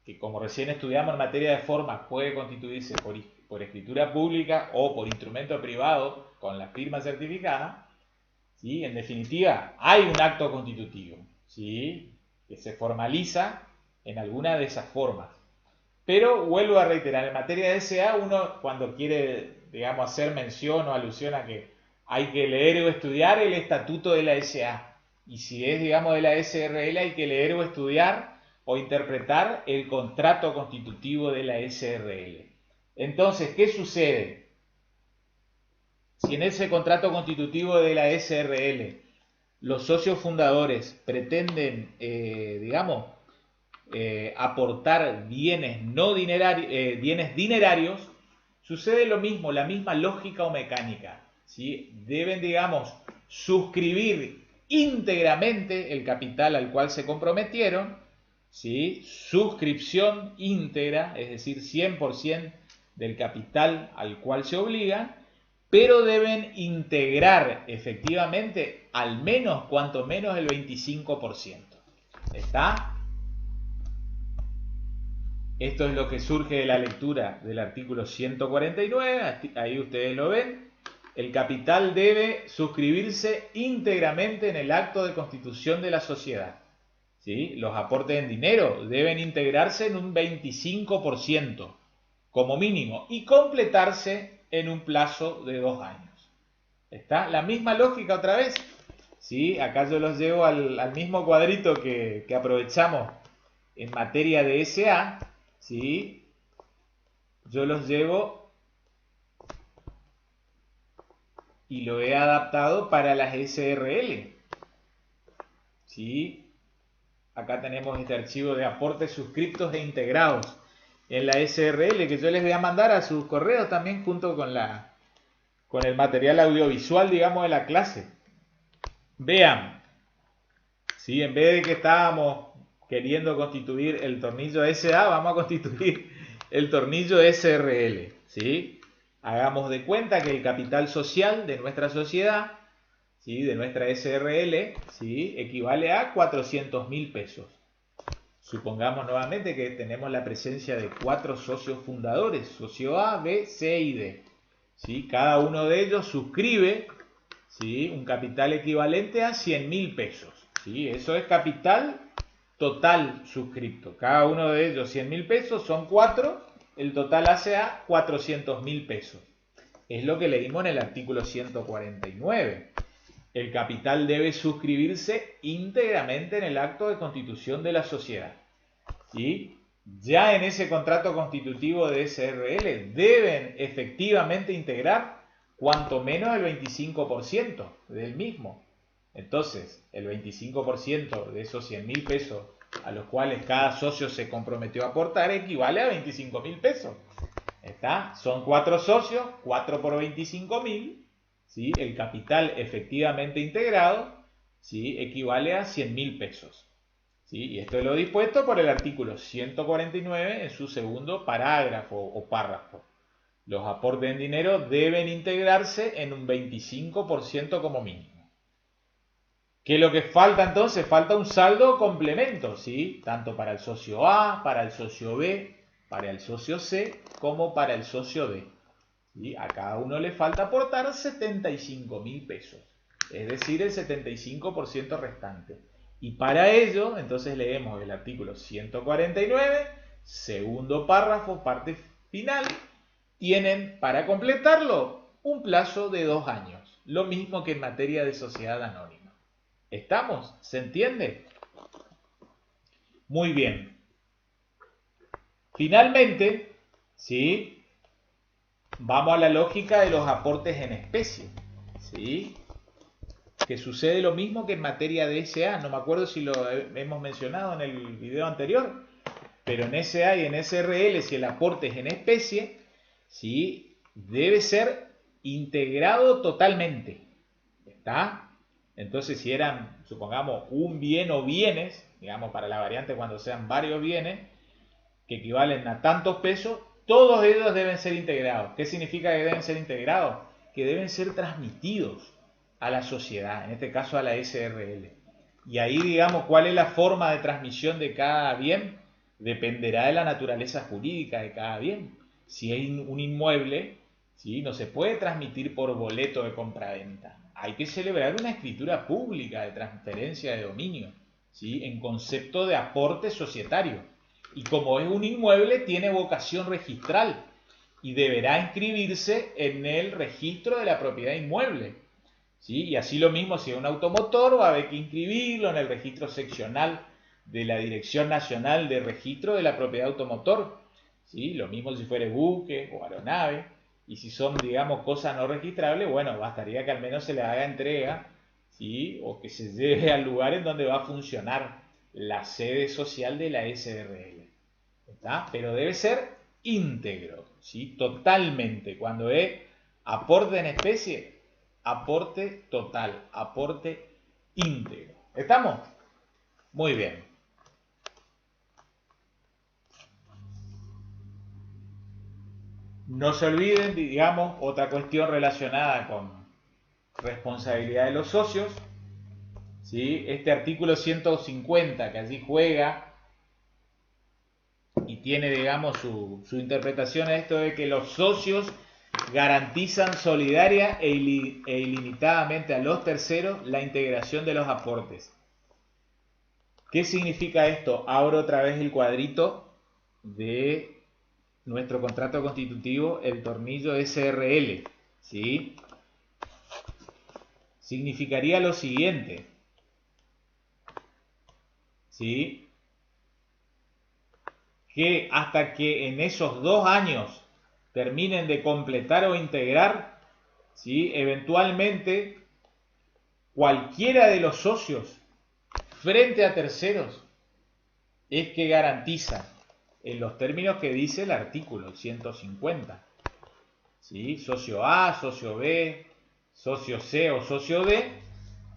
que como recién estudiamos en materia de formas, puede constituirse por escritura pública o por instrumento privado con la firma certificada, ¿sí? En definitiva, hay un acto constitutivo, ¿sí? Que se formaliza en alguna de esas formas. Pero vuelvo a reiterar, en materia de SA, uno cuando quiere, digamos, hacer mención o alusión a que hay que leer o estudiar el estatuto de la SA. Y si es, digamos, de la SRL, hay que leer o estudiar o interpretar el contrato constitutivo de la SRL. Entonces, ¿qué sucede? Si en ese contrato constitutivo de la SRL los socios fundadores pretenden, digamos, aportar bienes no dinerarios, bienes dinerarios, sucede lo mismo, la misma lógica o mecánica, ¿sí? Deben, digamos, suscribir íntegramente el capital al cual se comprometieron, ¿sí? Suscripción íntegra, es decir, 100% del capital al cual se obligan, pero deben integrar efectivamente al menos, cuanto menos, el 25%. ¿Está? Esto es lo que surge de la lectura del artículo 149, ahí ustedes lo ven. El capital debe suscribirse íntegramente en el acto de constitución de la sociedad, ¿sí? Los aportes en dinero deben integrarse en un 25% como mínimo y completarse en un plazo de 2 años. ¿Está? La misma lógica otra vez, ¿sí? Acá yo los llevo al mismo cuadrito que aprovechamos en materia de SA, ¿sí? Yo los llevo y lo he adaptado para las SRL, ¿sí? Acá tenemos este archivo de aportes suscriptos e integrados en la SRL que yo les voy a mandar a sus correos también junto con el material audiovisual, digamos, de la clase. Vean, ¿sí? En vez de que estábamos queriendo constituir el tornillo SA, vamos a constituir el tornillo SRL, ¿sí? Hagamos de cuenta que el capital social de nuestra sociedad, ¿sí? De nuestra SRL, ¿sí? Equivale a 400.000 pesos. Supongamos nuevamente que tenemos la presencia de 4 socios fundadores, socio A, B, C y D, ¿sí? Cada uno de ellos suscribe, ¿sí? Un capital equivalente a 100.000 pesos, ¿sí? Eso es capital total suscripto. Cada uno de ellos 100.000 pesos, son 4, el total hace a 400.000 pesos. Es lo que leímos en el artículo 149. El capital debe suscribirse íntegramente en el acto de constitución de la sociedad. ¿Sí? Ya en ese contrato constitutivo de SRL deben efectivamente integrar cuanto menos el 25% del mismo. Entonces, el 25% de esos 100.000 pesos a los cuales cada socio se comprometió a aportar equivale a 25.000 pesos. ¿Está? Son 4 socios, 4 por 25.000, ¿sí? El capital efectivamente integrado, ¿sí? Equivale a 100.000 pesos. ¿Sí? Y esto es lo dispuesto por el artículo 149 en su segundo parágrafo o párrafo. Los aportes en dinero deben integrarse en un 25% como mínimo. ¿Qué es lo que falta entonces? Falta un saldo complemento, ¿sí? Tanto para el socio A, para el socio B, para el socio C, como para el socio D. ¿Sí? A cada uno le falta aportar 75.000 pesos. es decir, el 75% restante. Y para ello, entonces leemos el artículo 149, segundo párrafo, parte final, tienen para completarlo un plazo de 2 años, lo mismo que en materia de sociedad anónima. ¿Estamos? ¿Se entiende? Muy bien. Finalmente, ¿sí? Vamos a la lógica de los aportes en especie, ¿sí? Que sucede lo mismo que en materia de SA. No me acuerdo si lo hemos mencionado en el video anterior, pero en SA y en SRL, si el aporte es en especie, ¿sí? Debe ser integrado totalmente. ¿Está? Entonces, si eran, supongamos, un bien o bienes, digamos para la variante cuando sean varios bienes, que equivalen a tantos pesos, todos ellos deben ser integrados. ¿Qué significa que deben ser integrados? Que deben ser transmitidos a la sociedad, en este caso a la SRL. Y ahí, digamos, cuál es la forma de transmisión de cada bien, dependerá de la naturaleza jurídica de cada bien. Si es un inmueble, ¿sí? No se puede transmitir por boleto de compraventa. Hay que celebrar una escritura pública de transferencia de dominio, ¿sí? En concepto de aporte societario. Y como es un inmueble, tiene vocación registral y deberá inscribirse en el registro de la propiedad inmueble, ¿sí? Y así lo mismo, si es un automotor, va a haber que inscribirlo en el registro seccional de la Dirección Nacional de Registro de la Propiedad Automotor, ¿sí? Lo mismo si fuere buque o aeronave. Y si son, digamos, cosas no registrables, bueno, bastaría que al menos se le haga entrega, ¿sí? O que se lleve al lugar en donde va a funcionar la sede social de la SRL. ¿Está? Pero debe ser íntegro, ¿sí? Totalmente. Cuando es aporte en especie, aporte total, aporte íntegro. ¿Estamos? Muy bien. No se olviden, digamos, otra cuestión relacionada con responsabilidad de los socios, ¿sí? Este artículo 150 que allí juega y tiene, digamos, su interpretación a esto de que los socios garantizan solidaria e ilimitadamente a los terceros la integración de los aportes. ¿Qué significa esto? Abro otra vez el cuadrito de nuestro contrato constitutivo, el tornillo SRL, ¿sí? Significaría lo siguiente, ¿sí? Que hasta que en esos 2 años terminen de completar o integrar, ¿sí? Eventualmente cualquiera de los socios frente a terceros es que garantiza en los términos que dice el artículo 150, ¿sí? Socio A, socio B, socio C o socio D,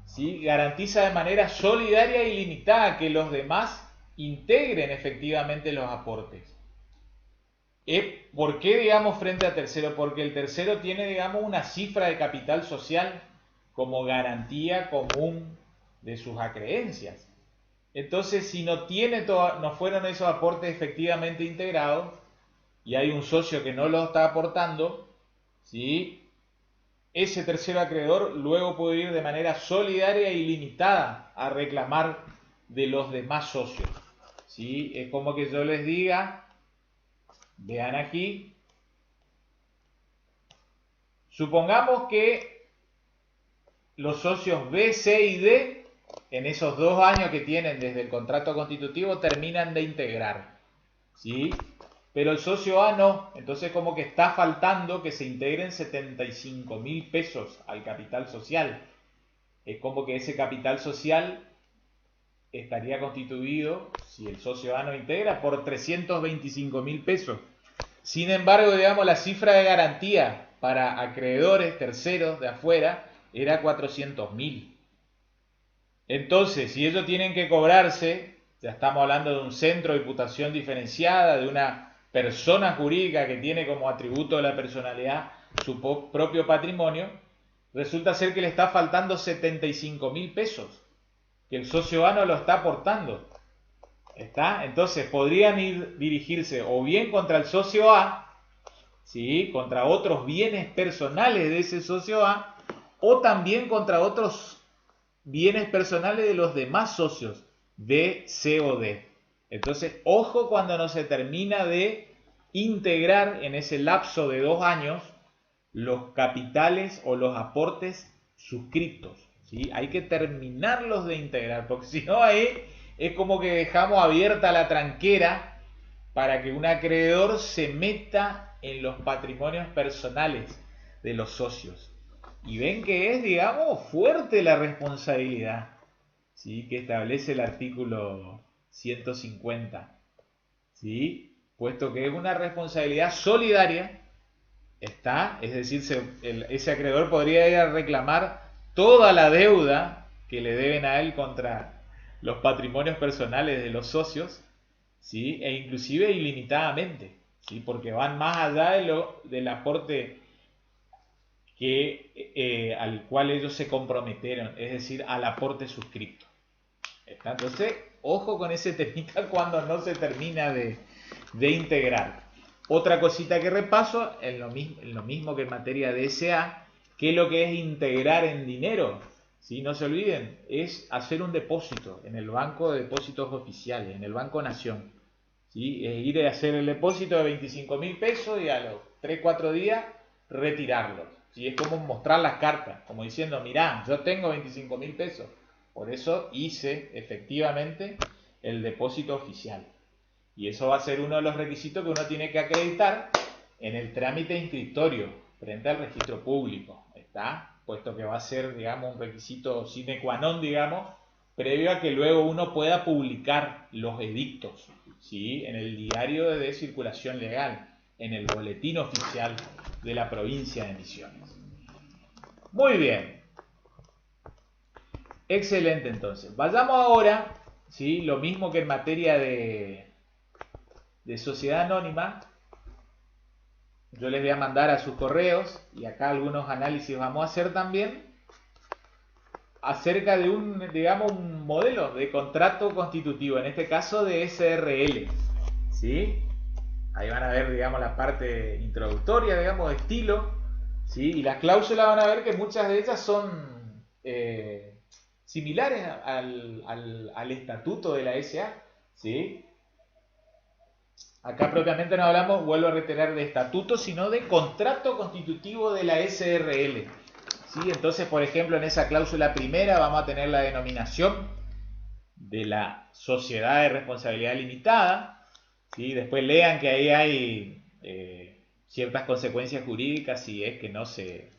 ¿sí? Garantiza de manera solidaria e ilimitada que los demás integren efectivamente los aportes. ¿Por qué, digamos, frente a tercero? Porque el tercero tiene, digamos, una cifra de capital social como garantía común de sus acreencias. Entonces, si no fueron esos aportes efectivamente integrados y hay un socio que no lo está aportando, ¿sí? Ese tercero acreedor luego puede ir de manera solidaria e ilimitada a reclamar de los demás socios, ¿sí? Es como que yo les diga, vean aquí, supongamos que los socios B, C y D en esos 2 años que tienen desde el contrato constitutivo terminan de integrar, ¿sí? Pero el socio A no, entonces como que está faltando que se integren 75.000 pesos al capital social. Es como que ese capital social estaría constituido, si el socio A no integra, por 325.000 pesos. Sin embargo, digamos, la cifra de garantía para acreedores terceros de afuera era 400.000. Entonces, si ellos tienen que cobrarse, ya estamos hablando de un centro de imputación diferenciada, de una persona jurídica que tiene como atributo de la personalidad su propio patrimonio, resulta ser que le está faltando 75.000 pesos, que el socio A no lo está aportando. ¿Está? Entonces podrían dirigirse o bien contra el socio A, ¿sí? Contra otros bienes personales de ese socio A, o también contra otros bienes personales de los demás socios, B, C o D. Entonces, ojo cuando no se termina de integrar en ese lapso de 2 años los capitales o los aportes suscriptos, ¿sí? Hay que terminarlos de integrar, porque si no ahí es como que dejamos abierta la tranquera para que un acreedor se meta en los patrimonios personales de los socios. Y ven que es, digamos, fuerte la responsabilidad, ¿sí? Que establece el artículo 150, ¿sí? Puesto que es una responsabilidad solidaria, está, es decir, ese acreedor podría ir a reclamar toda la deuda que le deben a él contra los patrimonios personales de los socios, ¿sí? E inclusive ilimitadamente, ¿sí? Porque van más allá del aporte al cual ellos se comprometieron, es decir, al aporte suscripto. ¿Está? Entonces, ojo con ese temita cuando no se termina de integrar. Otra cosita que repaso, en lo mismo que en materia de SA, que es lo que es integrar en dinero. ¿Sí? No se olviden, es hacer un depósito en el banco de depósitos oficiales, en el Banco Nación. ¿Sí? Es ir a hacer el depósito de 25.000 pesos y a los 3-4 días retirarlos. ¿Sí? Es como mostrar las cartas, como diciendo, mirá, yo tengo 25.000 pesos. Por eso hice efectivamente el depósito oficial. Y eso va a ser uno de los requisitos que uno tiene que acreditar en el trámite inscriptorio frente al registro público. ¿Está? Puesto que va a ser, digamos, un requisito sine qua non, digamos, previo a que luego uno pueda publicar los edictos, ¿sí? En el diario de circulación legal, en el boletín oficial de la provincia de Misiones. Muy bien. Excelente, entonces. Vayamos ahora, ¿sí? Lo mismo que en materia de sociedad anónima. Yo les voy a mandar a sus correos, y acá algunos análisis vamos a hacer también, acerca de un modelo de contrato constitutivo, en este caso de SRL, ¿sí? Ahí van a ver, digamos, la parte introductoria, digamos, de estilo, ¿sí? Y las cláusulas van a ver que muchas de ellas son similares al estatuto de la SA, ¿sí? Acá propiamente no hablamos, vuelvo a reiterar, de estatuto, sino de contrato constitutivo de la SRL. ¿Sí? Entonces, por ejemplo, en esa cláusula primera vamos a tener la denominación de la sociedad de responsabilidad limitada. ¿Sí? Después lean que ahí hay ciertas consecuencias jurídicas si es que no se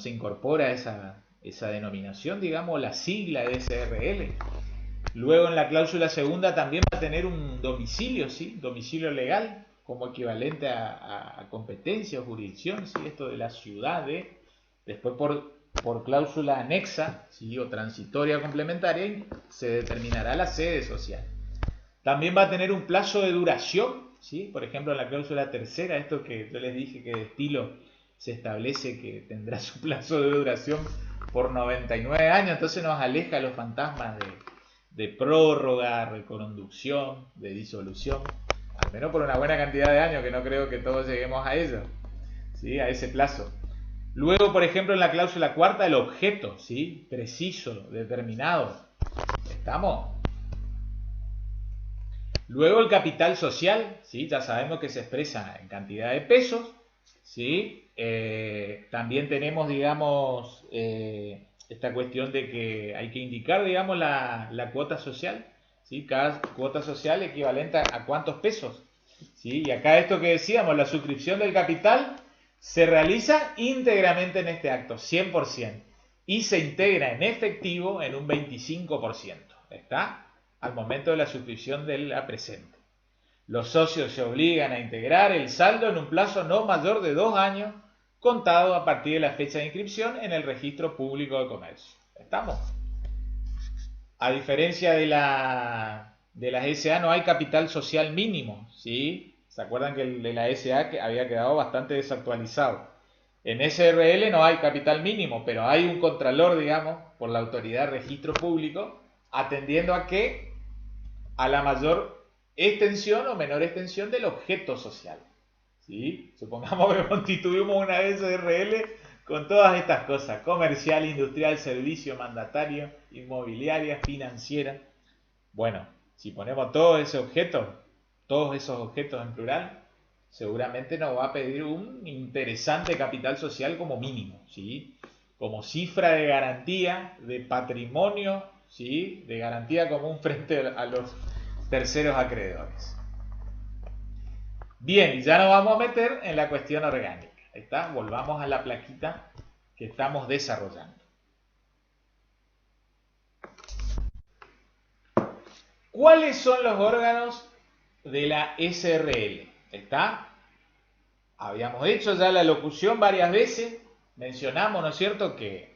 incorpora esa denominación, digamos, la sigla de SRL. Luego en la cláusula segunda también va a tener un domicilio, ¿sí? Domicilio legal como equivalente a competencia o jurisdicción, ¿sí? Esto de la ciudad de... Después por cláusula anexa, ¿sí? O transitoria complementaria se determinará la sede social. También va a tener un plazo de duración, ¿sí? Por ejemplo en la cláusula tercera, esto que yo les dije que de estilo se establece que tendrá su plazo de duración por 99 años, entonces nos aleja los fantasmas de prórroga, reconducción, de disolución, al menos por una buena cantidad de años, que no creo que todos lleguemos a ello, ¿sí? A ese plazo. Luego, por ejemplo, en la cláusula cuarta, el objeto, ¿sí? Preciso, determinado. ¿Estamos? Luego el capital social, ¿sí? Ya sabemos que se expresa en cantidad de pesos, ¿sí? También tenemos, digamos, esta cuestión de que hay que indicar, digamos, la cuota social, ¿sí? Cada cuota social equivalente a cuántos pesos, ¿sí? Y acá esto que decíamos, la suscripción del capital se realiza íntegramente en este acto, 100%, y se integra en efectivo en un 25%, ¿está? Al momento de la suscripción de la presente. Los socios se obligan a integrar el saldo en un plazo no mayor de 2 años, contado a partir de la fecha de inscripción en el registro público de comercio. ¿Estamos? A diferencia de las SA, no hay capital social mínimo, ¿sí? ¿Se acuerdan que el de la SA había quedado bastante desactualizado? En SRL no hay capital mínimo, pero hay un contralor, digamos, por la autoridad de registro público, atendiendo a que a la mayor extensión o menor extensión del objeto social. ¿Sí? Supongamos que constituimos una SRL con todas estas cosas: comercial, industrial, servicio, mandatario, inmobiliaria, financiera. Bueno, si ponemos todos esos objetos en plural, seguramente nos va a pedir un interesante capital social como mínimo, ¿sí? Como cifra de garantía de patrimonio, ¿sí? De garantía común frente a los terceros acreedores. Bien, y ya nos vamos a meter en la cuestión orgánica. Ahí está, volvamos a la plaquita que estamos desarrollando. ¿Cuáles son los órganos de la SRL? ¿Está? Habíamos hecho ya la locución varias veces, mencionamos, ¿no es cierto?, que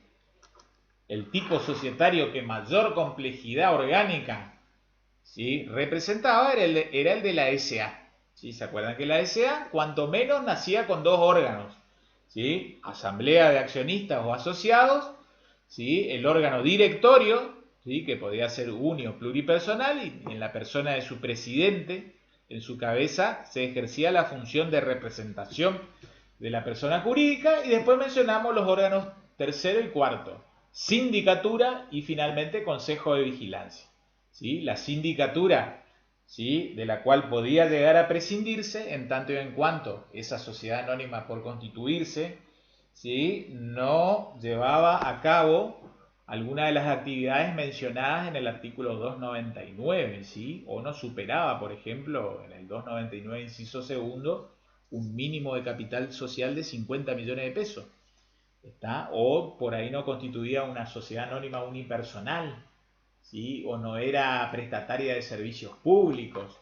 el tipo societario que mayor complejidad orgánica, ¿sí?, representaba era el de la SA. ¿Sí? ¿Se acuerdan que la SA, cuanto menos, nacía con dos órganos? ¿Sí? Asamblea de accionistas o asociados, ¿sí?, el órgano directorio, ¿sí?, que podía ser uni o pluripersonal, y en la persona de su presidente, en su cabeza, se ejercía la función de representación de la persona jurídica. Y después mencionamos los órganos tercero y cuarto: sindicatura y finalmente consejo de vigilancia. ¿Sí? La sindicatura, ¿sí?, de la cual podía llegar a prescindirse en tanto y en cuanto esa sociedad anónima por constituirse, ¿sí?, no llevaba a cabo alguna de las actividades mencionadas en el artículo 299, ¿sí?, o no superaba, por ejemplo, en el 299, inciso segundo, un mínimo de capital social de 50 millones de pesos. ¿Está? O por ahí no constituía una sociedad anónima unipersonal, ¿sí?, o no era prestataria de servicios públicos,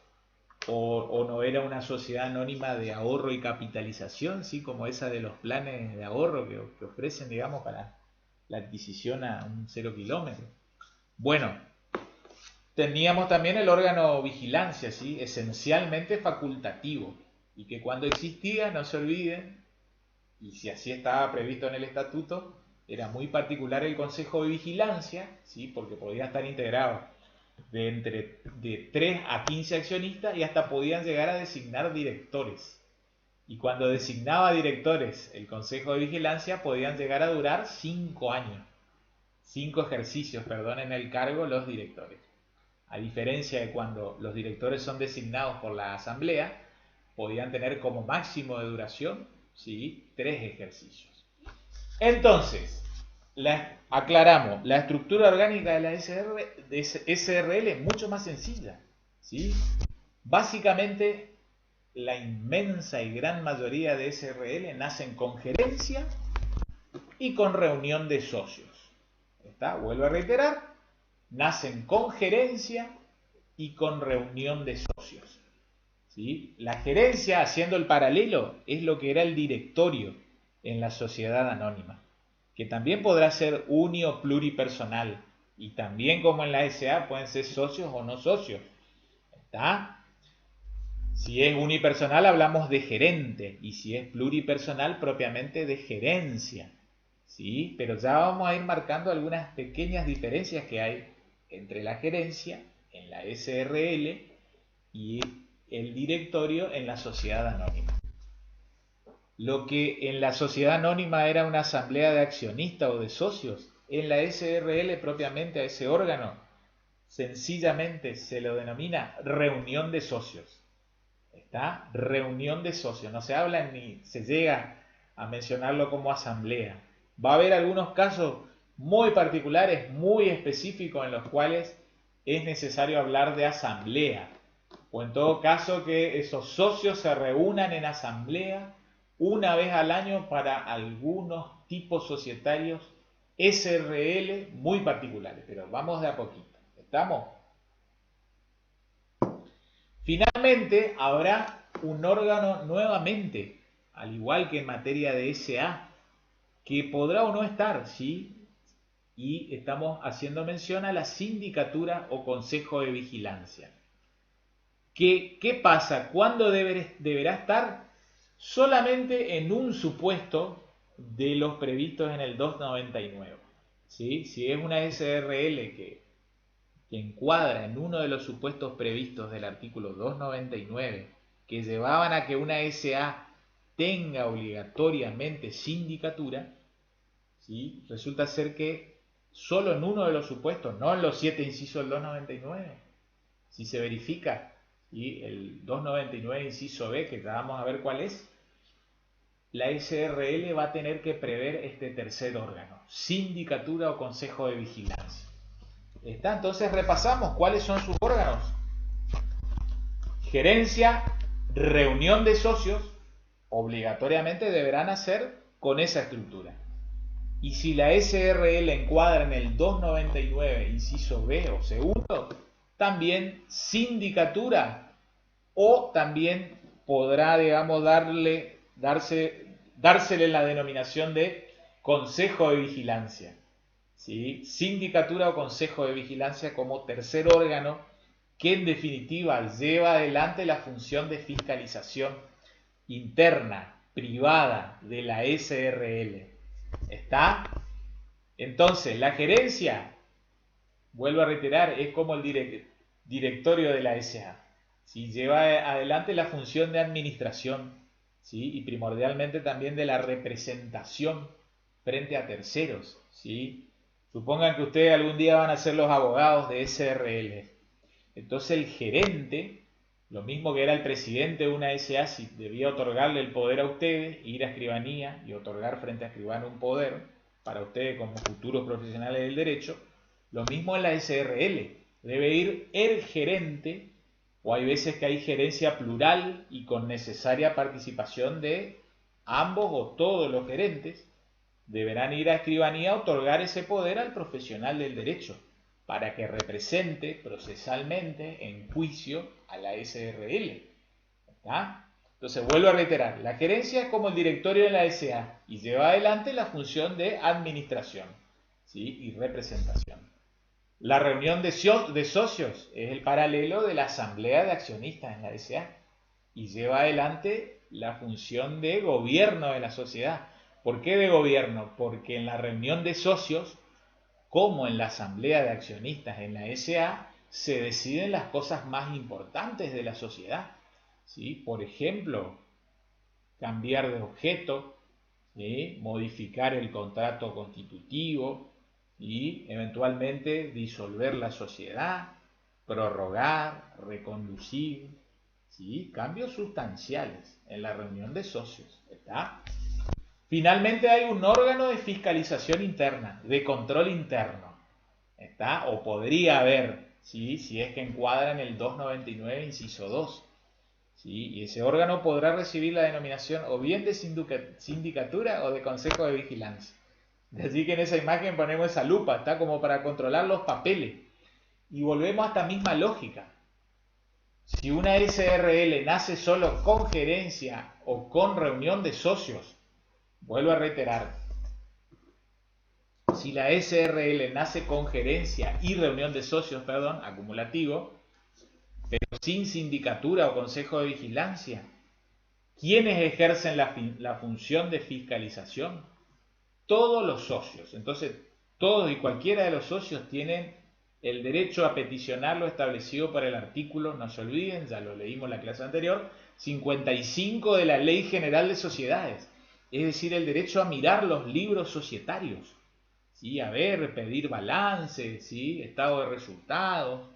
o no era una sociedad anónima de ahorro y capitalización, ¿sí?, como esa de los planes de ahorro que ofrecen, digamos, para la adquisición a un 0 kilómetro. Bueno, teníamos también el órgano vigilancia, ¿sí?, esencialmente facultativo, y que cuando existía, no se olviden, y si así estaba previsto en el estatuto, era muy particular el Consejo de Vigilancia, ¿sí?, porque podía estar integrado de 3 a 15 accionistas, y hasta podían llegar a designar directores. Y cuando designaba directores el Consejo de Vigilancia, podían llegar a durar 5 años. 5 ejercicios, perdón, en el cargo los directores. A diferencia de cuando los directores son designados por la Asamblea, podían tener como máximo de duración, ¿sí?, 3 ejercicios. Entonces, aclaramos, la estructura orgánica de la SRL es mucho más sencilla, ¿sí? Básicamente, la inmensa y gran mayoría de SRL nacen con gerencia y con reunión de socios. ¿Está? Vuelvo a reiterar, nacen con gerencia y con reunión de socios. ¿Sí? La gerencia, haciendo el paralelo, es lo que era el directorio en la sociedad anónima, que también podrá ser uni o pluripersonal, y también, como en la SA, pueden ser socios o no socios. ¿Está? Si es unipersonal hablamos de gerente, y si es pluripersonal propiamente de gerencia, ¿sí? Pero ya vamos a ir marcando algunas pequeñas diferencias que hay entre la gerencia en la SRL y el directorio en la sociedad anónima. Lo que en la sociedad anónima era una asamblea de accionistas o de socios, en la SRL propiamente a ese órgano sencillamente se lo denomina reunión de socios. ¿Está? Reunión de socios. No se habla ni se llega a mencionarlo como asamblea. Va a haber algunos casos muy particulares, muy específicos, en los cuales es necesario hablar de asamblea, o en todo caso que esos socios se reúnan en asamblea una vez al año para algunos tipos societarios SRL muy particulares. Pero vamos de a poquito. ¿Estamos? Finalmente, habrá un órgano nuevamente, al igual que en materia de SA, que podrá o no estar, ¿sí? Y estamos haciendo mención a la sindicatura o consejo de vigilancia. ¿Qué pasa? ¿Cuándo deberá estar? Solamente en un supuesto de los previstos en el 299. ¿Sí? Si es una SRL que encuadra en uno de los supuestos previstos del artículo 299, que llevaban a que una SA tenga obligatoriamente sindicatura, ¿sí? Resulta ser que solo en uno de los supuestos, no en los 7 incisos del 299, si se verifica, y el 299 inciso B, que ya vamos a ver cuál es, la SRL va a tener que prever este tercer órgano, sindicatura o consejo de vigilancia. ¿Está? Entonces repasamos cuáles son sus órganos. Gerencia, reunión de socios, obligatoriamente deberán hacer con esa estructura. Y si la SRL encuadra en el 299, inciso B o segundo, también sindicatura, o también podrá, digamos, dársele la denominación de consejo de vigilancia. ¿Sí? Sindicatura o consejo de vigilancia como tercer órgano que en definitiva lleva adelante la función de fiscalización interna, privada de la SRL. ¿Está? Entonces, la gerencia, vuelvo a reiterar, es como el directorio de la SA. ¿Sí? Lleva adelante la función de administración, ¿sí? Y primordialmente también de la representación frente a terceros, ¿sí? Supongan que ustedes algún día van a ser los abogados de SRL. Entonces el gerente, lo mismo que era el presidente de una SA, si debía otorgarle el poder a ustedes, ir a escribanía y otorgar frente a escribano un poder para ustedes como futuros profesionales del derecho, lo mismo en la SRL. Debe ir el gerente, o hay veces que hay gerencia plural y con necesaria participación de ambos o todos los gerentes, deberán ir a escribanía a otorgar ese poder al profesional del derecho para que represente procesalmente en juicio a la SRL. ¿Está? Entonces vuelvo a reiterar, la gerencia es como el directorio de la SA y lleva adelante la función de administración, ¿sí? Y representación. La reunión de socios es el paralelo de la asamblea de accionistas en la SA y lleva adelante la función de gobierno de la sociedad. ¿Por qué de gobierno? Porque en la reunión de socios, como en la asamblea de accionistas en la SA, se deciden las cosas más importantes de la sociedad. ¿Sí? Por ejemplo, cambiar de objeto, ¿sí? Modificar el contrato constitutivo y eventualmente disolver la sociedad, prorrogar, reconducir, ¿sí? Cambios sustanciales en la reunión de socios. ¿Está? Finalmente hay un órgano de fiscalización interna, de control interno. ¿Está? O podría haber, ¿sí? Si es que encuadra en el 299, inciso 2. ¿Sí? Y ese órgano podrá recibir la denominación o bien de sindicatura o de consejo de vigilancia. Así que en esa imagen ponemos esa lupa, está como para controlar los papeles. Y volvemos a esta misma lógica. Si una SRL nace solo con gerencia o con reunión de socios, vuelvo a reiterar, si la SRL nace con gerencia y reunión de socios, acumulativo, pero sin sindicatura o consejo de vigilancia, ¿quiénes ejercen la función de fiscalización? Todos los socios. Entonces, todos y cualquiera de los socios tienen el derecho a peticionar lo establecido por el artículo, no se olviden, ya lo leímos en la clase anterior, 55 de la Ley General de Sociedades. Es decir, el derecho a mirar los libros societarios, ¿sí? A ver, pedir balance, ¿sí? Estado de resultados,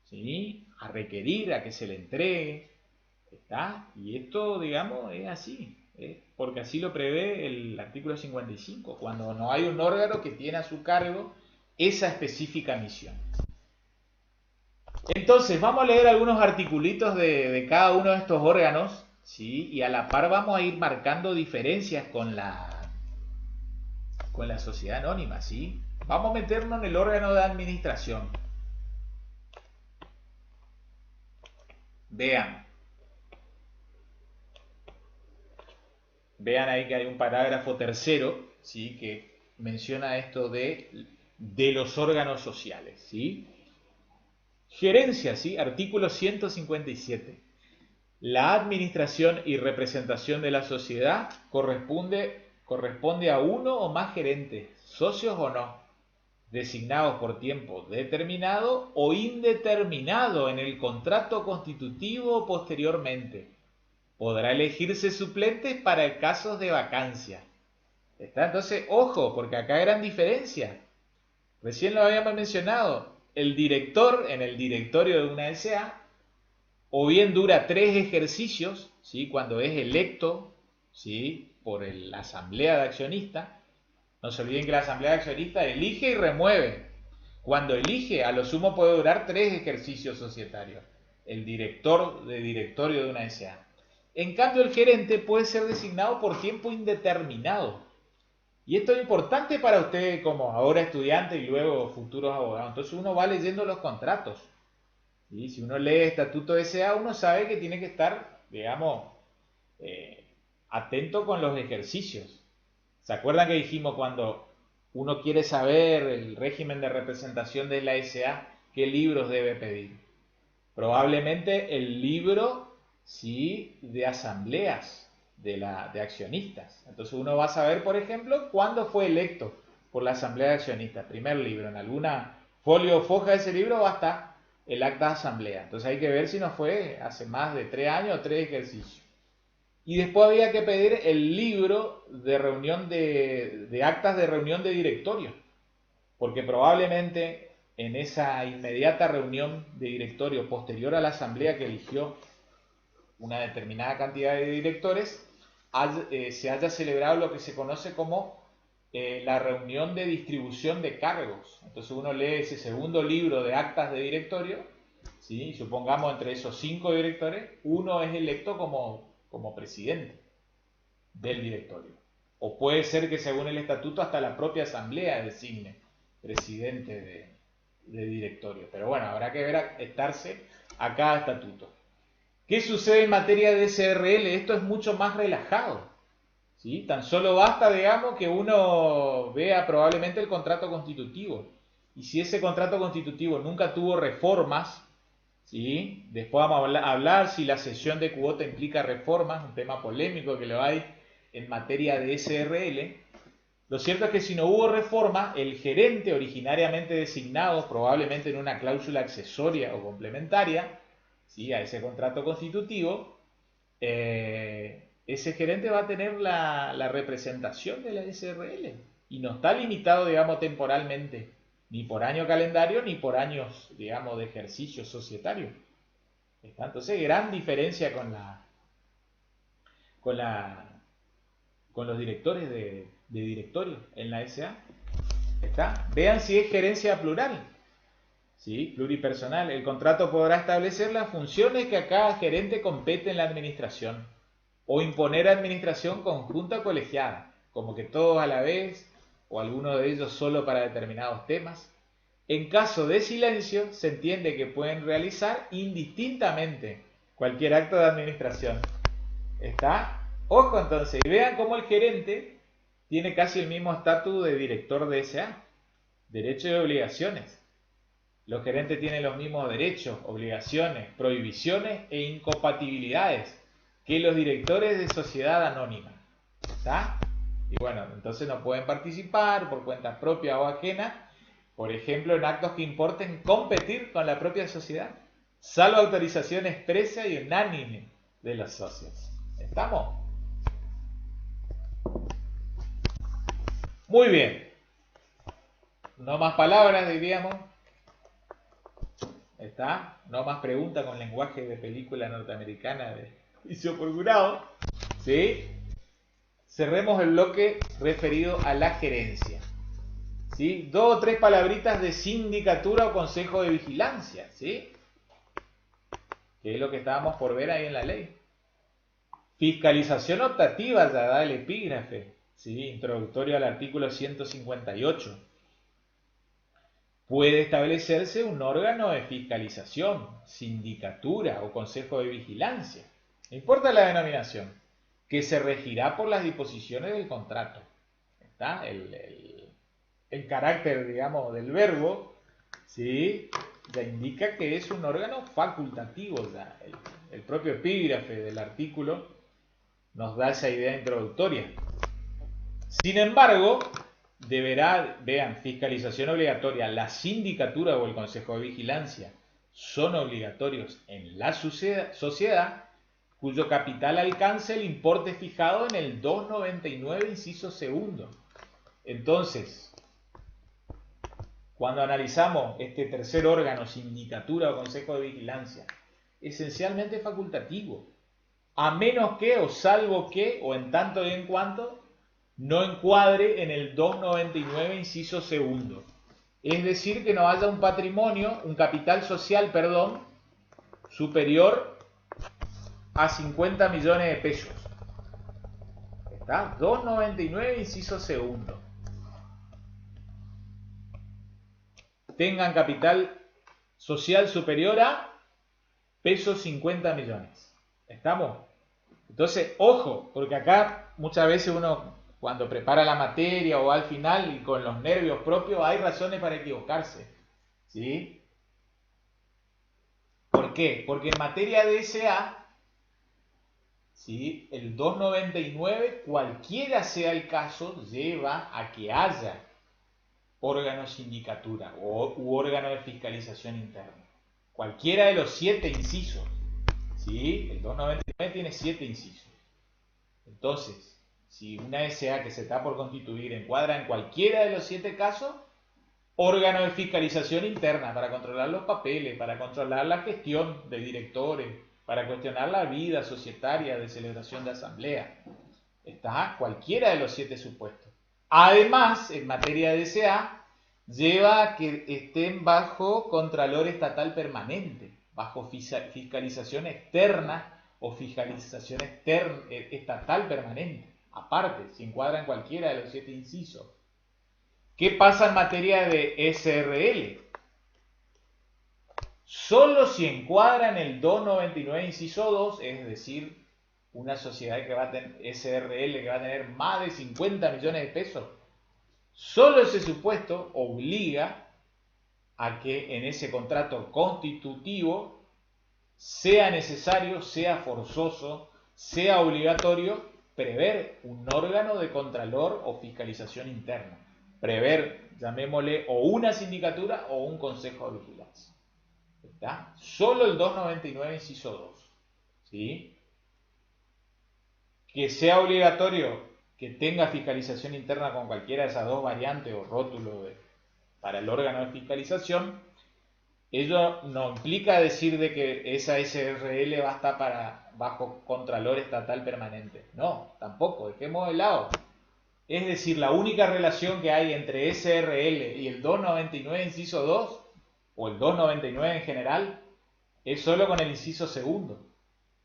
¿sí? A requerir a que se le entregue. ¿Está? Y esto, digamos, es así, porque así lo prevé el artículo 55, cuando no hay un órgano que tiene a su cargo esa específica misión. Entonces, vamos a leer algunos articulitos de cada uno de estos órganos, ¿sí? Y a la par vamos a ir marcando diferencias con la sociedad anónima, ¿sí? Vamos a meternos en el órgano de administración. Vean ahí que hay un parágrafo tercero, ¿sí? Que menciona esto de los órganos sociales, ¿sí? Gerencia, ¿sí? Artículo 157. La administración y representación de la sociedad corresponde a uno o más gerentes, socios o no, designados por tiempo determinado o indeterminado en el contrato constitutivo o posteriormente. Podrá elegirse suplentes para casos de vacancia. ¿Está? Entonces, ojo, porque acá hay gran diferencia. Recién lo habíamos mencionado. El director en el directorio de una SA o bien dura 3 ejercicios, ¿sí? Cuando es electo, ¿sí? Por la asamblea de accionistas. No se olviden que la asamblea de accionistas elige y remueve. Cuando elige, a lo sumo puede durar 3 ejercicios societarios. El director de directorio de una SA. En cambio, el gerente puede ser designado por tiempo indeterminado. Y esto es importante para ustedes como ahora estudiantes y luego futuros abogados. Entonces uno va leyendo los contratos. ¿Sí? Si uno lee Estatuto de SA, uno sabe que tiene que estar, digamos, atento con los ejercicios. ¿Se acuerdan que dijimos cuando uno quiere saber el régimen de representación de la SA, qué libros debe pedir? Probablemente el libro, sí, de asambleas de accionistas. Entonces uno va a saber, por ejemplo, cuándo fue electo por la asamblea de accionistas. Primer libro, en alguna folio o foja de ese libro va a estar el acta de asamblea. Entonces hay que ver si no fue hace más de 3 años o 3 ejercicios. Y después había que pedir el libro de reunión de actas de reunión de directorio, porque probablemente en esa inmediata reunión de directorio posterior a la asamblea que eligió una determinada cantidad de directores, se haya celebrado lo que se conoce como la reunión de distribución de cargos. Entonces uno lee ese segundo libro de actas de directorio, ¿sí? Y supongamos entre esos 5 directores, uno es electo como presidente del directorio. O puede ser que según el estatuto hasta la propia asamblea designe presidente de directorio. Pero bueno, habrá que ver estarse a cada estatuto. ¿Qué sucede en materia de SRL? Esto es mucho más relajado. ¿Sí? Tan solo basta, digamos, que uno vea probablemente el contrato constitutivo. Y si ese contrato constitutivo nunca tuvo reformas, ¿sí? Después vamos a hablar si la cesión de cuota implica reformas, un tema polémico que lo hay en materia de SRL. Lo cierto es que si no hubo reforma, el gerente originariamente designado, probablemente en una cláusula accesoria o complementaria, ¿sí? A ese contrato constitutivo, ese gerente va a tener la representación de la SRL y no está limitado, digamos, temporalmente, ni por año calendario, ni por años, digamos, de ejercicio societario. ¿Está? Entonces, gran diferencia con los directores de directorio en la SA. ¿Está? Vean si es gerencia plural. ¿Sí? Pluripersonal. El contrato podrá establecer las funciones que a cada gerente compete en la administración o imponer administración conjunta o colegiada, como que todos a la vez o alguno de ellos solo para determinados temas. En caso de silencio, se entiende que pueden realizar indistintamente cualquier acto de administración. ¿Está? Ojo entonces, y vean cómo el gerente tiene casi el mismo estatus de director de SA, derechos y obligaciones. Los gerentes tienen los mismos derechos, obligaciones, prohibiciones e incompatibilidades que los directores de sociedad anónima. ¿Está? Y bueno, entonces no pueden participar por cuenta propia o ajena, por ejemplo, en actos que importen competir con la propia sociedad, salvo autorización expresa y unánime de los socios. ¿Estamos? Muy bien. No más palabras, diríamos. ¿Está? No más preguntas con lenguaje de película norteamericana de juicio por jurado. ¿Sí? Cerremos el bloque referido a la gerencia. ¿Sí? 2 o 3 palabritas de sindicatura o consejo de vigilancia. ¿Sí? Que es lo que estábamos por ver ahí en la ley. Fiscalización optativa, ya da el epígrafe. ¿Sí? Introductorio al artículo 158. Puede establecerse un órgano de fiscalización, sindicatura o consejo de vigilancia, no importa la denominación, que se regirá por las disposiciones del contrato. ¿Está? El carácter, digamos, del verbo, ¿sí? Ya indica que es un órgano facultativo. Ya el propio epígrafe del artículo nos da esa idea introductoria. Sin embargo, vean, fiscalización obligatoria, la sindicatura o el consejo de vigilancia son obligatorios en la sociedad cuyo capital alcance el importe fijado en el 299, inciso segundo. Entonces, cuando analizamos este tercer órgano, sindicatura o consejo de vigilancia, esencialmente facultativo, a menos que o salvo que o en tanto y en cuanto no encuadre en el 299, inciso segundo. Es decir, que no haya un patrimonio, un capital social, perdón, superior a 50 millones de pesos. ¿Está? 299, inciso segundo. Tengan capital social superior a pesos 50 millones. ¿Estamos? Entonces, ojo, porque acá muchas veces uno, cuando prepara la materia o al final y con los nervios propios, hay razones para equivocarse. ¿Sí? ¿Por qué? Porque en materia de SA, ¿sí?, el 299, cualquiera sea el caso, lleva a que haya órgano sindicatura u órgano de fiscalización interna. Cualquiera de los 7 incisos. ¿Sí? El 299 tiene 7 incisos. Entonces, si una SA que se está por constituir encuadra en cualquiera de los 7 casos, órgano de fiscalización interna para controlar los papeles, para controlar la gestión de directores, para cuestionar la vida societaria de celebración de asamblea. Está cualquiera de los 7 supuestos. Además, en materia de SA, lleva a que estén bajo Contralor Estatal Permanente, bajo fiscalización externa o fiscalización estatal permanente. Aparte, si encuadran cualquiera de los 7 incisos. ¿Qué pasa en materia de SRL? Solo si encuadran el 299, inciso 2, es decir, una sociedad que va a tener SRL que va a tener más de 50 millones de pesos, solo ese supuesto obliga a que en ese contrato constitutivo sea necesario, sea forzoso, sea obligatorio prever un órgano de contralor o fiscalización interna. Prever, llamémosle, o una sindicatura o un consejo de vigilancia. ¿Está? Solo el 299, inciso 2. ¿Sí? Que sea obligatorio que tenga fiscalización interna con cualquiera de esas dos variantes o rótulo para el órgano de fiscalización, ello no implica decir de que esa SRL va a estar bajo Contralor Estatal Permanente. No, tampoco, dejemos de lado. Es decir, la única relación que hay entre SRL y el 299, inciso 2, o el 299 en general, es solo con el inciso segundo.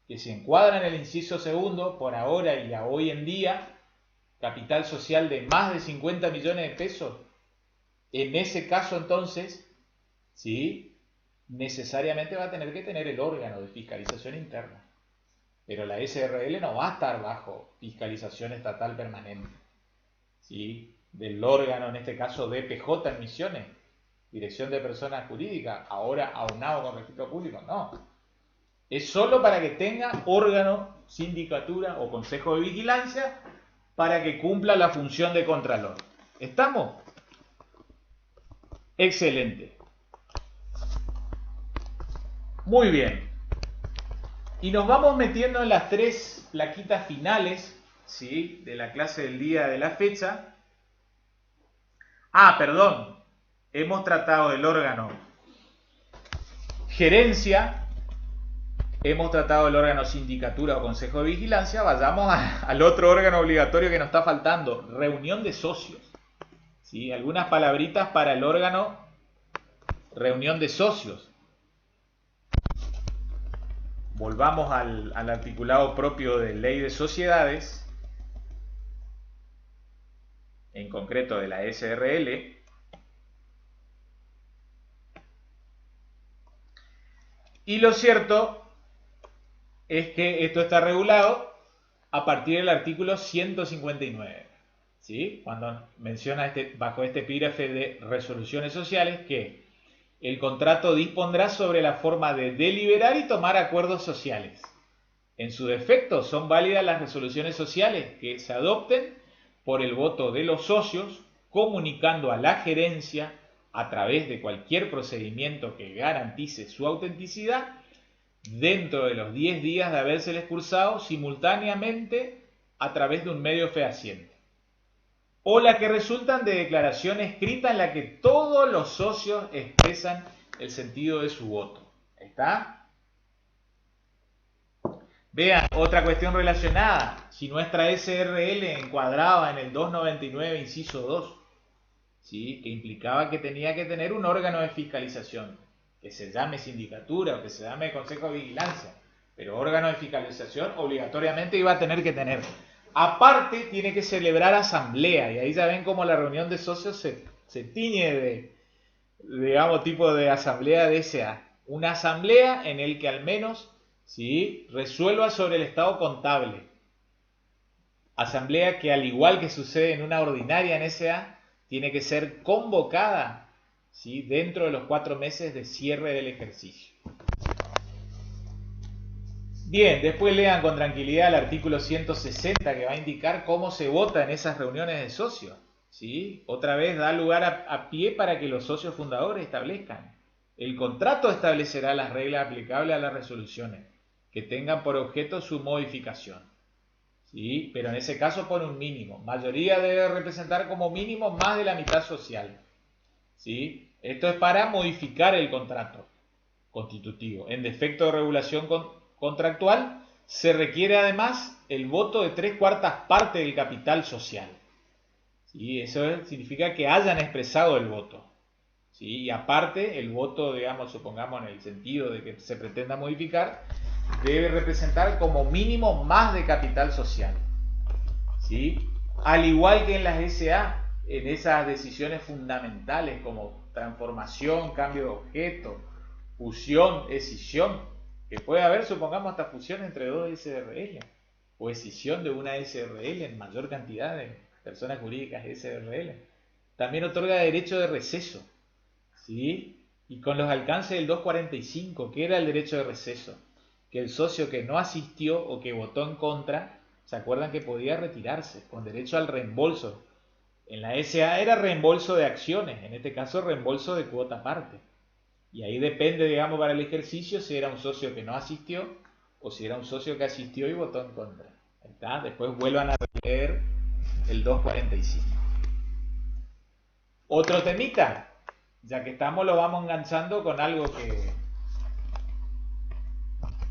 Que si encuadran el inciso segundo, por ahora y a hoy en día, capital social de más de 50 millones de pesos, en ese caso entonces, ¿sí?, necesariamente va a tener que tener el órgano de fiscalización interna. Pero la SRL no va a estar bajo fiscalización estatal permanente, ¿sí?, del órgano, en este caso DPJ en Misiones, Dirección de Personas Jurídicas, ahora aunado con registro público, no. Es solo para que tenga órgano, sindicatura o consejo de vigilancia para que cumpla la función de contralor. ¿Estamos? Excelente. Muy bien. Y nos vamos metiendo en las 3 plaquitas finales, ¿sí?, de la clase del día de la fecha. Perdón. Hemos tratado del órgano gerencia, hemos tratado del órgano sindicatura o consejo de vigilancia. Vayamos al otro órgano obligatorio que nos está faltando, reunión de socios. ¿Sí? Algunas palabritas para el órgano reunión de socios. Volvamos al articulado propio de Ley de Sociedades, en concreto de la SRL. Y lo cierto es que esto está regulado a partir del artículo 159, ¿sí? Cuando menciona bajo este epígrafe de resoluciones sociales que el contrato dispondrá sobre la forma de deliberar y tomar acuerdos sociales. En su defecto, son válidas las resoluciones sociales que se adopten por el voto de los socios, comunicando a la gerencia, a través de cualquier procedimiento que garantice su autenticidad, dentro de los 10 días de habérseles cursado simultáneamente a través de un medio fehaciente, o las que resultan de declaración escrita en la que todos los socios expresan el sentido de su voto. ¿Está? Vean, otra cuestión relacionada. Si nuestra SRL encuadraba en el 299, inciso 2, ¿sí?, que implicaba que tenía que tener un órgano de fiscalización, que se llame sindicatura o que se llame consejo de vigilancia, pero órgano de fiscalización obligatoriamente iba a tener que tener. Aparte, tiene que celebrar asamblea, y ahí ya ven cómo la reunión de socios se tiñe de, digamos, tipo de asamblea de SA. Una asamblea en el que al menos, ¿sí?, resuelva sobre el estado contable. Asamblea que, al igual que sucede en una ordinaria en SA, tiene que ser convocada, ¿sí?, dentro de los 4 meses de cierre del ejercicio. Bien, después lean con tranquilidad el artículo 160, que va a indicar cómo se vota en esas reuniones de socios, ¿sí? Otra vez da lugar a pie para que los socios fundadores establezcan. El contrato establecerá las reglas aplicables a las resoluciones que tengan por objeto su modificación, ¿sí? Pero en ese caso pone un mínimo. Mayoría debe representar como mínimo más de la mitad social, ¿sí? Esto es para modificar el contrato constitutivo. En defecto de regulación contractual, se requiere además el voto de 3/4 partes del capital social, ¿sí? Eso significa que hayan expresado el voto, ¿sí? Y aparte, el voto, digamos, supongamos en el sentido de que se pretenda modificar, debe representar como mínimo más de capital social, ¿sí? Al igual que en las SA, en esas decisiones fundamentales como transformación, cambio de objeto, fusión, escisión, que puede haber, supongamos, hasta fusión entre 2 SRL, o escisión de una SRL en mayor cantidad de personas jurídicas SRL. También otorga derecho de receso, ¿sí? Y con los alcances del 245, ¿qué era el derecho de receso? Que el socio que no asistió o que votó en contra, ¿se acuerdan que podía retirarse con derecho al reembolso? En la SA era reembolso de acciones, en este caso reembolso de cuota parte. Y ahí depende, digamos, para el ejercicio si era un socio que no asistió o si era un socio que asistió y votó en contra. ¿Está? Después vuelvan a leer el 245. Otro temita, ya que estamos, lo vamos enganchando con algo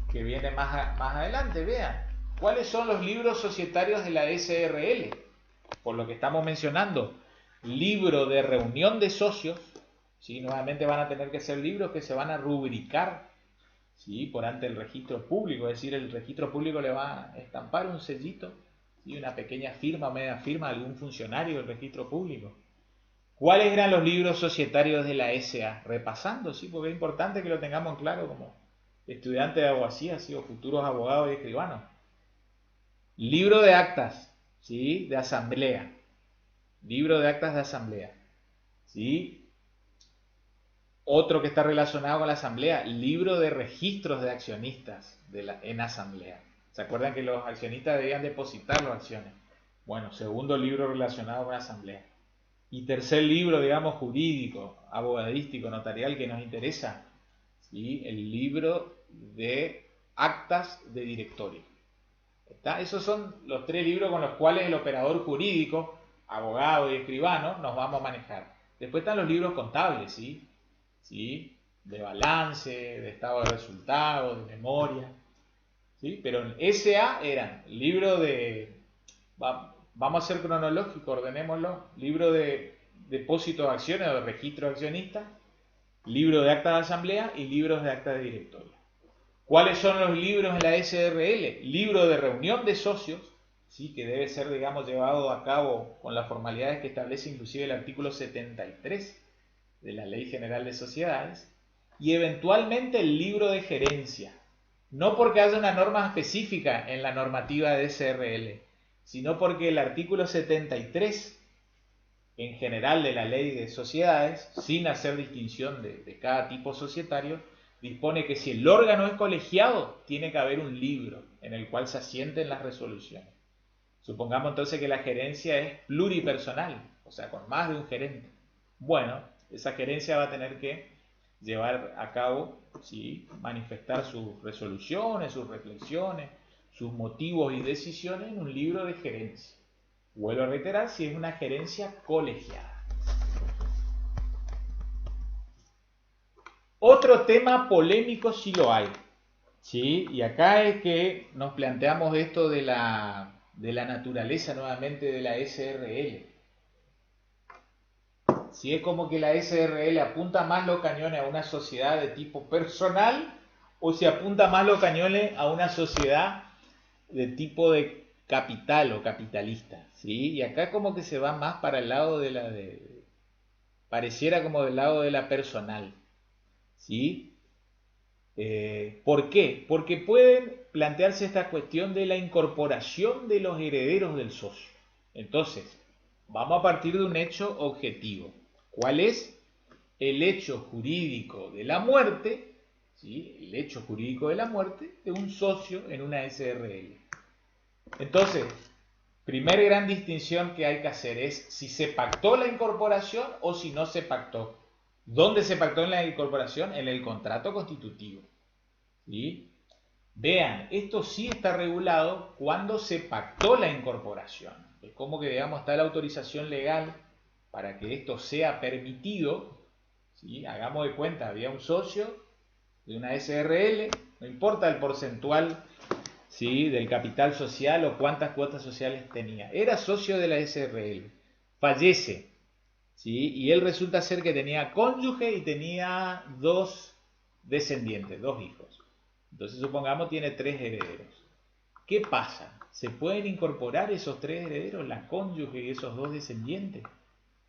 que viene más adelante. Vean, ¿cuáles son los libros societarios de la SRL? Por lo que estamos mencionando, libro de reunión de socios, ¿sí? Nuevamente van a tener que ser libros que se van a rubricar, ¿sí?, por ante el registro público, es decir, el registro público le va a estampar un sellito, ¿sí?, una pequeña firma o media firma de algún funcionario del registro público. ¿Cuáles eran los libros societarios de la SA? Repasando, ¿sí?, porque es importante que lo tengamos claro como estudiantes de abogacía, ¿sí?, o futuros abogados y escribanos. Libro de actas, ¿sí?, de asamblea. Libro de actas de asamblea, ¿sí? Otro que está relacionado con la asamblea, libro de registros de accionistas en asamblea. ¿Se acuerdan que los accionistas debían depositar las acciones? Bueno, segundo libro relacionado con la asamblea. Y tercer libro, digamos, jurídico, abogadístico, notarial, que nos interesa, ¿sí?, el libro de actas de directorio. ¿Está? Esos son los 3 libros con los cuales el operador jurídico, abogado y escribano, nos vamos a manejar. Después están los libros contables, ¿sí?, ¿sí?, de balance, de estado de resultados, de memoria, ¿sí? Pero en SA eran libro de, vamos a ser cronológicos, ordenémoslo, libro de depósito de acciones o de registro de accionistas, libro de acta de asamblea y libros de acta de directorio. ¿Cuáles son los libros en la SRL? Libro de reunión de socios, ¿sí?, que debe ser, digamos, llevado a cabo con las formalidades que establece inclusive el artículo 73 de la Ley General de Sociedades, y eventualmente el libro de gerencia, no porque haya una norma específica en la normativa de SRL, sino porque el artículo 73 en general de la Ley de Sociedades, sin hacer distinción de cada tipo societario, dispone que si el órgano es colegiado, tiene que haber un libro en el cual se asienten las resoluciones. Supongamos entonces que la gerencia es pluripersonal, o sea, con más de un gerente. Bueno, esa gerencia va a tener que llevar a cabo, ¿sí? Manifestar sus resoluciones, sus reflexiones, sus motivos y decisiones en un libro de gerencia. Vuelvo a reiterar, si es una gerencia colegiada. Otro tema polémico sí lo hay, ¿sí? Y acá es que nos planteamos esto de la naturaleza nuevamente de la SRL. Si es como que la SRL apunta más los cañones a una sociedad de tipo personal o si apunta más los cañones a una sociedad de tipo de capital o capitalista, ¿sí? Y acá como que se va más para el lado de pareciera como del lado de la personal, ¿sí? ¿Por qué? Porque pueden plantearse esta cuestión de la incorporación de los herederos del socio. Entonces, vamos a partir de un hecho objetivo. ¿Cuál es? El hecho jurídico de la muerte, ¿sí? El hecho jurídico de la muerte de un socio en una SRL. Entonces, primer gran distinción que hay que hacer es si se pactó la incorporación o si no se pactó. ¿Dónde se pactó en la incorporación? En el contrato constitutivo. ¿Sí? Vean, esto sí está regulado cuando se pactó la incorporación. Es como que, digamos, está la autorización legal para que esto sea permitido. ¿Sí? Hagamos de cuenta, había un socio de una SRL, no importa el porcentual, ¿sí? Del capital social o cuántas cuotas sociales tenía. Era socio de la SRL. Fallece. ¿Sí? Y él resulta ser que tenía cónyuge y tenía dos descendientes, dos hijos. Entonces supongamos tiene tres herederos. ¿Qué pasa? ¿Se pueden incorporar esos tres herederos, la cónyuge y esos dos descendientes?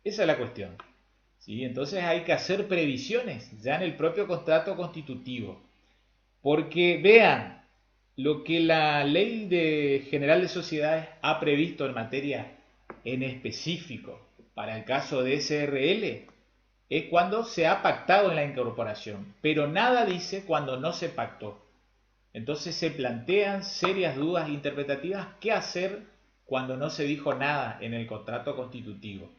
Esa es la cuestión. ¿Sí? Entonces hay que hacer previsiones ya en el propio contrato constitutivo. Porque vean, lo que la Ley General de Sociedades ha previsto en materia en específico para el caso de SRL es cuando se ha pactado en la incorporación, pero nada dice cuando no se pactó. Entonces se plantean serias dudas interpretativas qué hacer cuando no se dijo nada en el contrato constitutivo.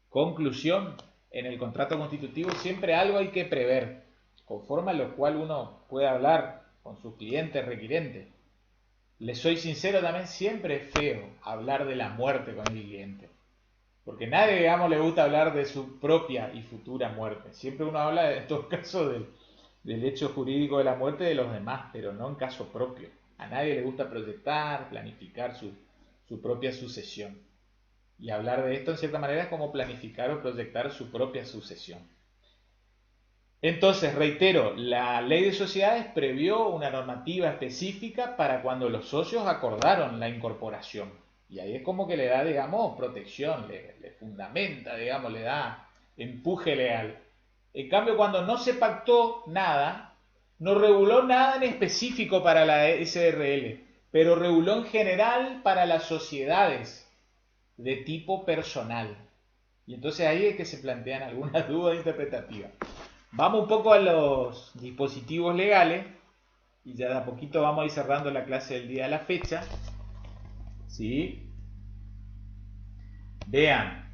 Conclusión, en el contrato constitutivo siempre algo hay que prever, conforme a lo cual uno puede hablar con sus clientes requirentes. Les soy sincero también, siempre es feo hablar de la muerte con el cliente. Porque nadie, digamos, le gusta hablar de su propia y futura muerte. Siempre uno habla, en todo caso, del hecho jurídico de la muerte de los demás, pero no en caso propio. A nadie le gusta proyectar, planificar su propia sucesión. Y hablar de esto, en cierta manera, es como planificar o proyectar su propia sucesión. Entonces, reitero, la Ley de Sociedades previó una normativa específica para cuando los socios acordaron la incorporación. Y ahí es como que le da, digamos, protección, le fundamenta, digamos, le da empuje legal. En cambio, cuando no se pactó nada, no reguló nada en específico para la SRL, pero reguló en general para las sociedades de tipo personal. Y entonces ahí es que se plantean algunas dudas interpretativas. Vamos un poco a los dispositivos legales y ya de a poquito vamos a ir cerrando la clase del día de la fecha. ¿Sí? Vean.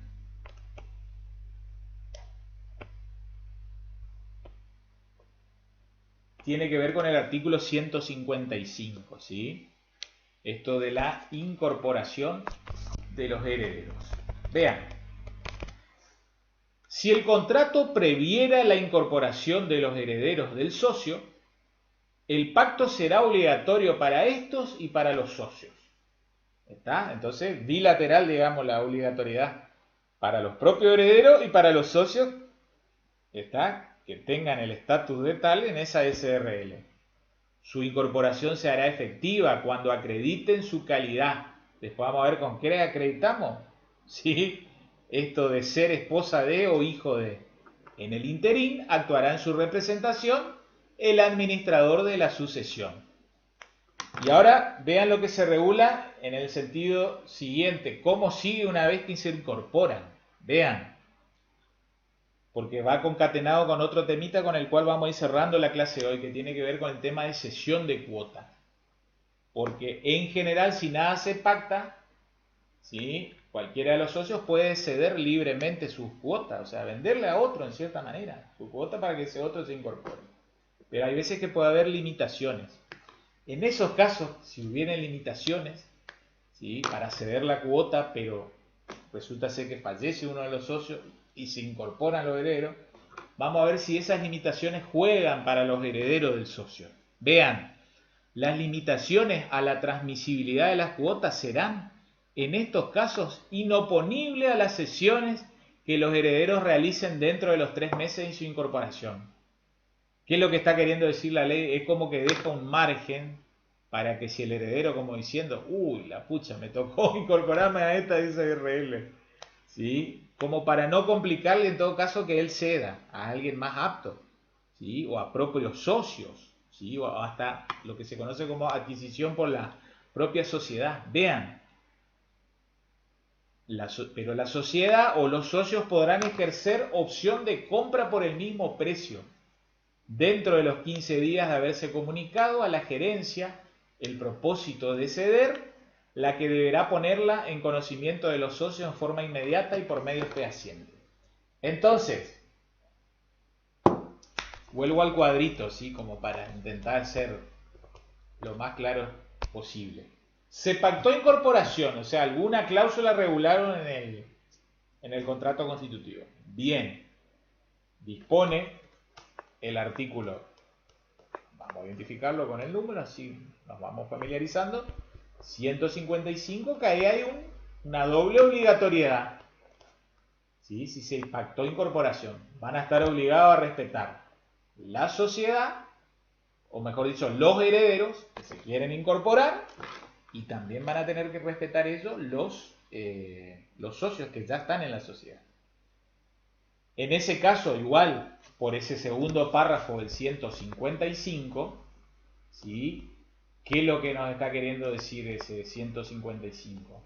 Tiene que ver con el artículo 155, ¿sí? Esto de la incorporación de los herederos. Vean. Si el contrato previera la incorporación de los herederos del socio, el pacto será obligatorio para estos y para los socios. ¿Está? Entonces, bilateral, digamos, la obligatoriedad para los propios herederos y para los socios, ¿está? Que tengan el estatus de tal en esa SRL. Su incorporación se hará efectiva cuando acrediten su calidad. Después vamos a ver con qué acreditamos. ¿Sí? Esto de ser esposa de o hijo de. En el interín actuará en su representación el administrador de la sucesión. Y ahora vean lo que se regula en el sentido siguiente. ¿Cómo sigue una vez que se incorporan? Vean. Porque va concatenado con otro temita con el cual vamos a ir cerrando la clase de hoy, que tiene que ver con el tema de cesión de cuotas. Porque en general, si nada se pacta, ¿sí? cualquiera de los socios puede ceder libremente sus cuotas, o sea, venderle a otro en cierta manera, su cuota para que ese otro se incorpore. Pero hay veces que puede haber limitaciones. En esos casos, si hubiera limitaciones, ¿sí?, para ceder la cuota, pero resulta ser que fallece uno de los socios y se incorporan los herederos, vamos a ver si esas limitaciones juegan para los herederos del socio. Vean, las limitaciones a la transmisibilidad de las cuotas serán, en estos casos, inoponibles a las cesiones que los herederos realicen dentro de los 3 meses de su incorporación. ¿Qué es lo que está queriendo decir la ley? Es como que deja un margen para que si el heredero, como diciendo, uy, la pucha, me tocó incorporarme a esta SRL, ¿sí?, como para no complicarle en todo caso que él ceda a alguien más apto, ¿sí?, o a propios socios, ¿sí?, o hasta lo que se conoce como adquisición por la propia sociedad. Vean, pero la sociedad o los socios podrán ejercer opción de compra por el mismo precio dentro de los 15 días de haberse comunicado a la gerencia el propósito de ceder, la que deberá ponerla en conocimiento de los socios en forma inmediata y por medio fehaciente. Entonces, vuelvo al cuadrito, ¿sí?, como para intentar ser lo más claro posible. Se pactó incorporación, o sea, alguna cláusula regularon en el contrato constitutivo. Bien, dispone el artículo, vamos a identificarlo con el número, así nos vamos familiarizando, 155, que ahí hay una doble obligatoriedad. ¿Sí? Si se pactó incorporación, van a estar obligados a respetar la sociedad, o mejor dicho, los herederos que se quieren incorporar, y también van a tener que respetar eso los socios que ya están en la sociedad. En ese caso, igual, por ese segundo párrafo del 155, ¿sí?, ¿qué es lo que nos está queriendo decir ese 155?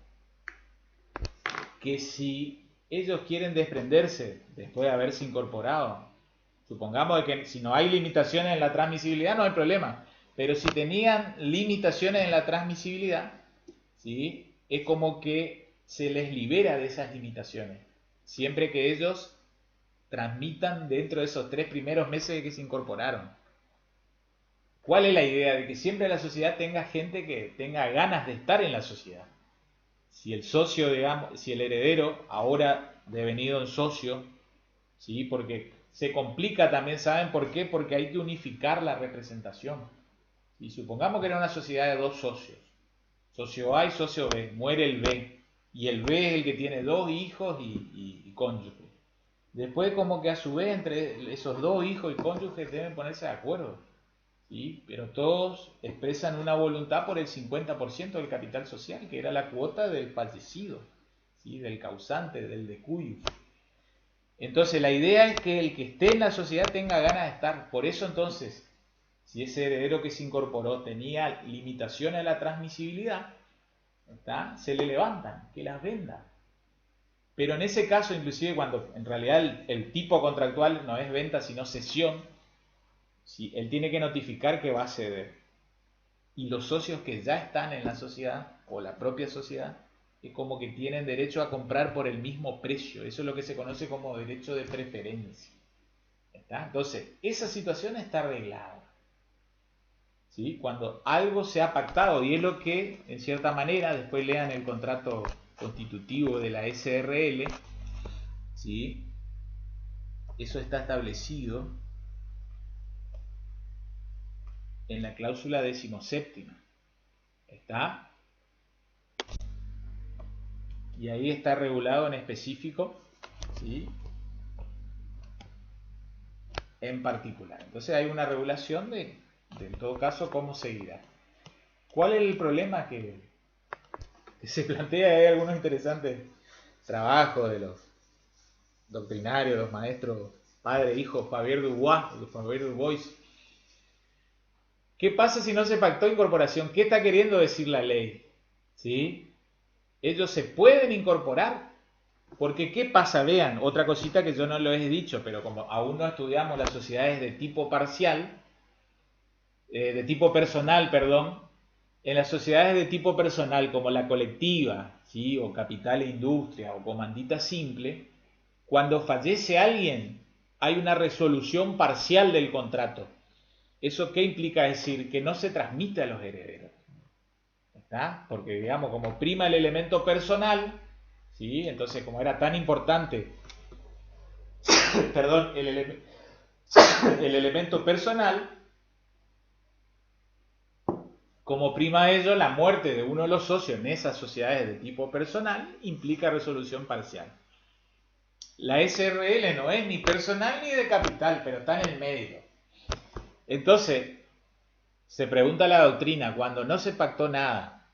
Que si ellos quieren desprenderse después de haberse incorporado, supongamos que si no hay limitaciones en la transmisibilidad no hay problema, pero si tenían limitaciones en la transmisibilidad, ¿sí?, es como que se les libera de esas limitaciones, siempre que ellos transmitan dentro de esos 3 primeros meses de que se incorporaron. ¿Cuál es la idea? De que siempre la sociedad tenga gente que tenga ganas de estar en la sociedad. Si el socio, digamos, si el heredero, ahora devenido en socio, ¿sí?, porque se complica también, ¿saben por qué? Porque hay que unificar la representación. Y supongamos que era una sociedad de 2 socios, socio A y socio B, muere el B, y el B es el que tiene 2 hijos y cónyuge. Después, como que a su vez entre esos 2 hijos y cónyuges deben ponerse de acuerdo, ¿sí?, pero todos expresan una voluntad por el 50% del capital social, que era la cuota del fallecido, ¿sí?, del causante, del decuyo. Entonces la idea es que el que esté en la sociedad tenga ganas de estar. Por eso entonces, si ese heredero que se incorporó tenía limitaciones a la transmisibilidad, ¿está?, se le levantan, que las venda. Pero en ese caso, inclusive cuando en realidad el tipo contractual no es venta sino cesión, ¿sí?, él tiene que notificar que va a ceder. Y los socios que ya están en la sociedad, o la propia sociedad, es como que tienen derecho a comprar por el mismo precio. Eso es lo que se conoce como derecho de preferencia. ¿Está? Entonces, esa situación está arreglada, ¿sí?, cuando algo se ha pactado, y es lo que, en cierta manera, después lean el contrato constitutivo de la SRL, ¿sí?, eso está establecido en la cláusula 17ª. ¿Está? Y ahí está regulado en específico, ¿sí?, en particular. Entonces hay una regulación de en todo caso, cómo seguirá. ¿Cuál es el problema que se plantea? Hay algunos interesantes trabajos de los doctrinarios, los maestros, padre, hijo, Javier Dubois, Javier Dubois. ¿Qué pasa si no se pactó incorporación? ¿Qué está queriendo decir la ley? ¿Sí? Ellos se pueden incorporar. Porque ¿qué pasa? Vean, otra cosita que yo no lo he dicho, pero como aún no estudiamos las sociedades de tipo parcial, de tipo personal, perdón, En las sociedades de tipo personal, como la colectiva, ¿sí? O capital e industria, o comandita simple, cuando fallece alguien, hay una resolución parcial del contrato. ¿Eso qué implica? Es decir, que no se transmite a los herederos. ¿Está? Porque, digamos, como prima el elemento personal, ¿sí? Entonces, como era tan importante, perdón, el elemento personal, como prima ello, la muerte de uno de los socios en esas sociedades de tipo personal implica resolución parcial. La SRL no es ni personal ni de capital, pero está en el medio. Entonces, se pregunta la doctrina, cuando no se pactó nada,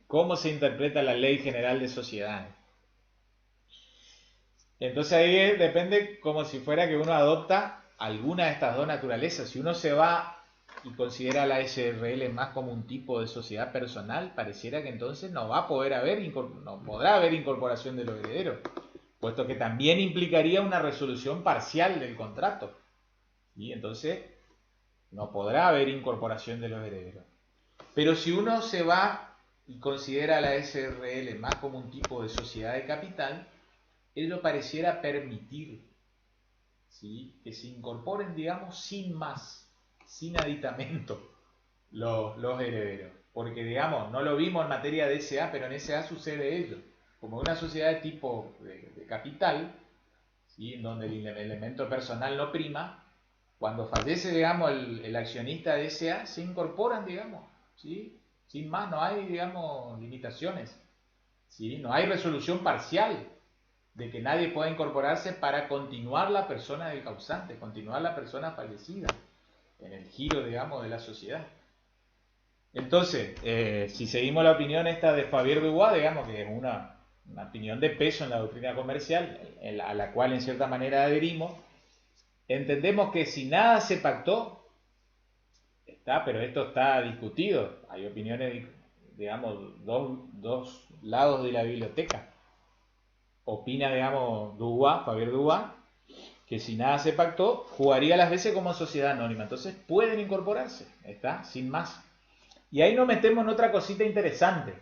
¿cómo se interpreta la Ley General de Sociedades? Entonces ahí depende como si fuera que uno adopta alguna de estas dos naturalezas. Si uno se va y considera la SRL más como un tipo de sociedad personal, pareciera que entonces no podrá haber incorporación de los herederos, puesto que también implicaría una resolución parcial del contrato. Y entonces no podrá haber incorporación de los herederos. Pero si uno se va y considera la SRL más como un tipo de sociedad de capital, él lo pareciera permitir, ¿sí? Que se incorporen, digamos, sin más, sin aditamento, los herederos. Porque, digamos, no lo vimos en materia de SA, pero en SA sucede ello. Como una sociedad de tipo de capital, ¿sí? En donde el elemento personal no prima, cuando fallece, digamos, el accionista de SA, se incorporan, digamos, ¿sí? Sin más, no hay, digamos, limitaciones, ¿sí? No hay resolución parcial de que nadie pueda incorporarse para continuar la persona del causante, continuar la persona fallecida en el giro, digamos, de la sociedad. Entonces, si seguimos la opinión esta de Fabier Dubois, digamos que es una opinión de peso en la doctrina comercial, a la cual en cierta manera adherimos, entendemos que si nada se pactó, pero esto está discutido, hay opiniones, digamos, dos lados de la biblioteca. Opina, digamos, Fabier Dubois, que si nada se pactó, jugaría las veces como sociedad anónima. Entonces pueden incorporarse, ¿está? Sin más. Y ahí nos metemos en otra cosita interesante,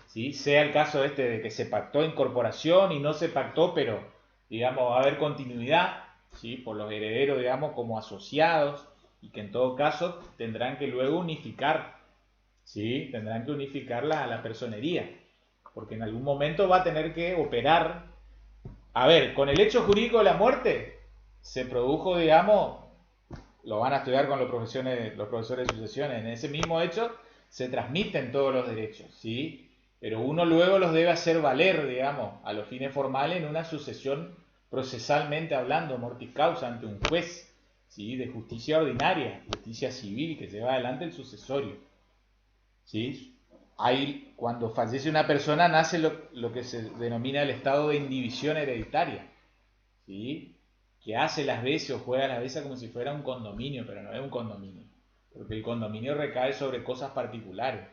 ¿sí? Sea el caso este de que se pactó incorporación y no se pactó, pero, digamos, va a haber continuidad, ¿sí? Por los herederos, digamos, como asociados, y que en todo caso tendrán que luego unificar, ¿sí? Tendrán que unificar la personería, porque en algún momento va a tener que operar. A ver, con el hecho jurídico de la muerte se produjo, digamos, lo van a estudiar con los profesores de sucesiones, en ese mismo hecho se transmiten todos los derechos, ¿sí? Pero uno luego los debe hacer valer, digamos, a los fines formales en una sucesión procesalmente hablando, mortis causa, ante un juez, ¿sí? De justicia ordinaria, justicia civil, que lleva adelante el sucesorio, ¿sí? Ahí, cuando fallece una persona, nace lo que se denomina el estado de indivisión hereditaria, ¿sí? Que hace las veces o juega las veces como si fuera un condominio, pero no es un condominio, porque el condominio recae sobre cosas particulares,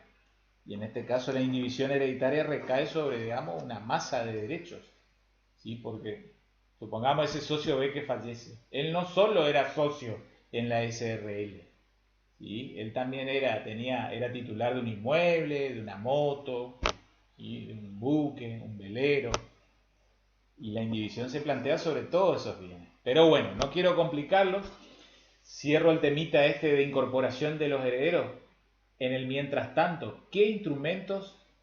y en este caso la indivisión hereditaria recae sobre, digamos, una masa de derechos, ¿sí? Porque supongamos ese socio ve que fallece, él no solo era socio en la SRL, ¿sí? Él también era titular de un inmueble, de una moto, ¿sí? De un buque, un velero, y la indivisión se plantea sobre todos esos bienes. Pero bueno, no quiero complicarlo, cierro el temita este de incorporación de los herederos. En el mientras tanto,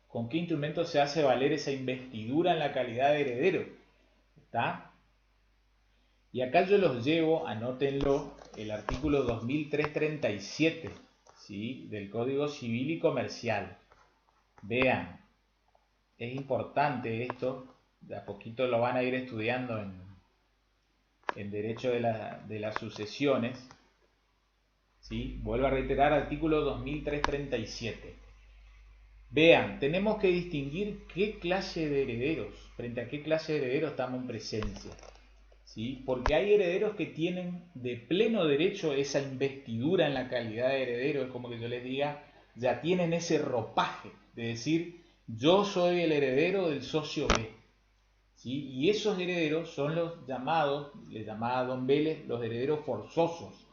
con qué instrumentos se hace valer esa investidura en la calidad de heredero? ¿Está? Y acá yo los llevo, anótenlo, el artículo 2337, ¿sí? Del Código Civil y Comercial. Vean, es importante esto, de a poquito lo van a ir estudiando en Derecho de las Sucesiones, ¿sí? Vuelvo a reiterar, artículo 2337. Vean, tenemos que distinguir qué clase de herederos, frente a qué clase de herederos estamos en presencia, ¿sí? Porque hay herederos que tienen de pleno derecho esa investidura en la calidad de heredero, es como que yo les diga, ya tienen ese ropaje de decir, yo soy el heredero del socio B, ¿sí? Y esos herederos son los llamados, les llamaba Don Vélez, los herederos forzosos,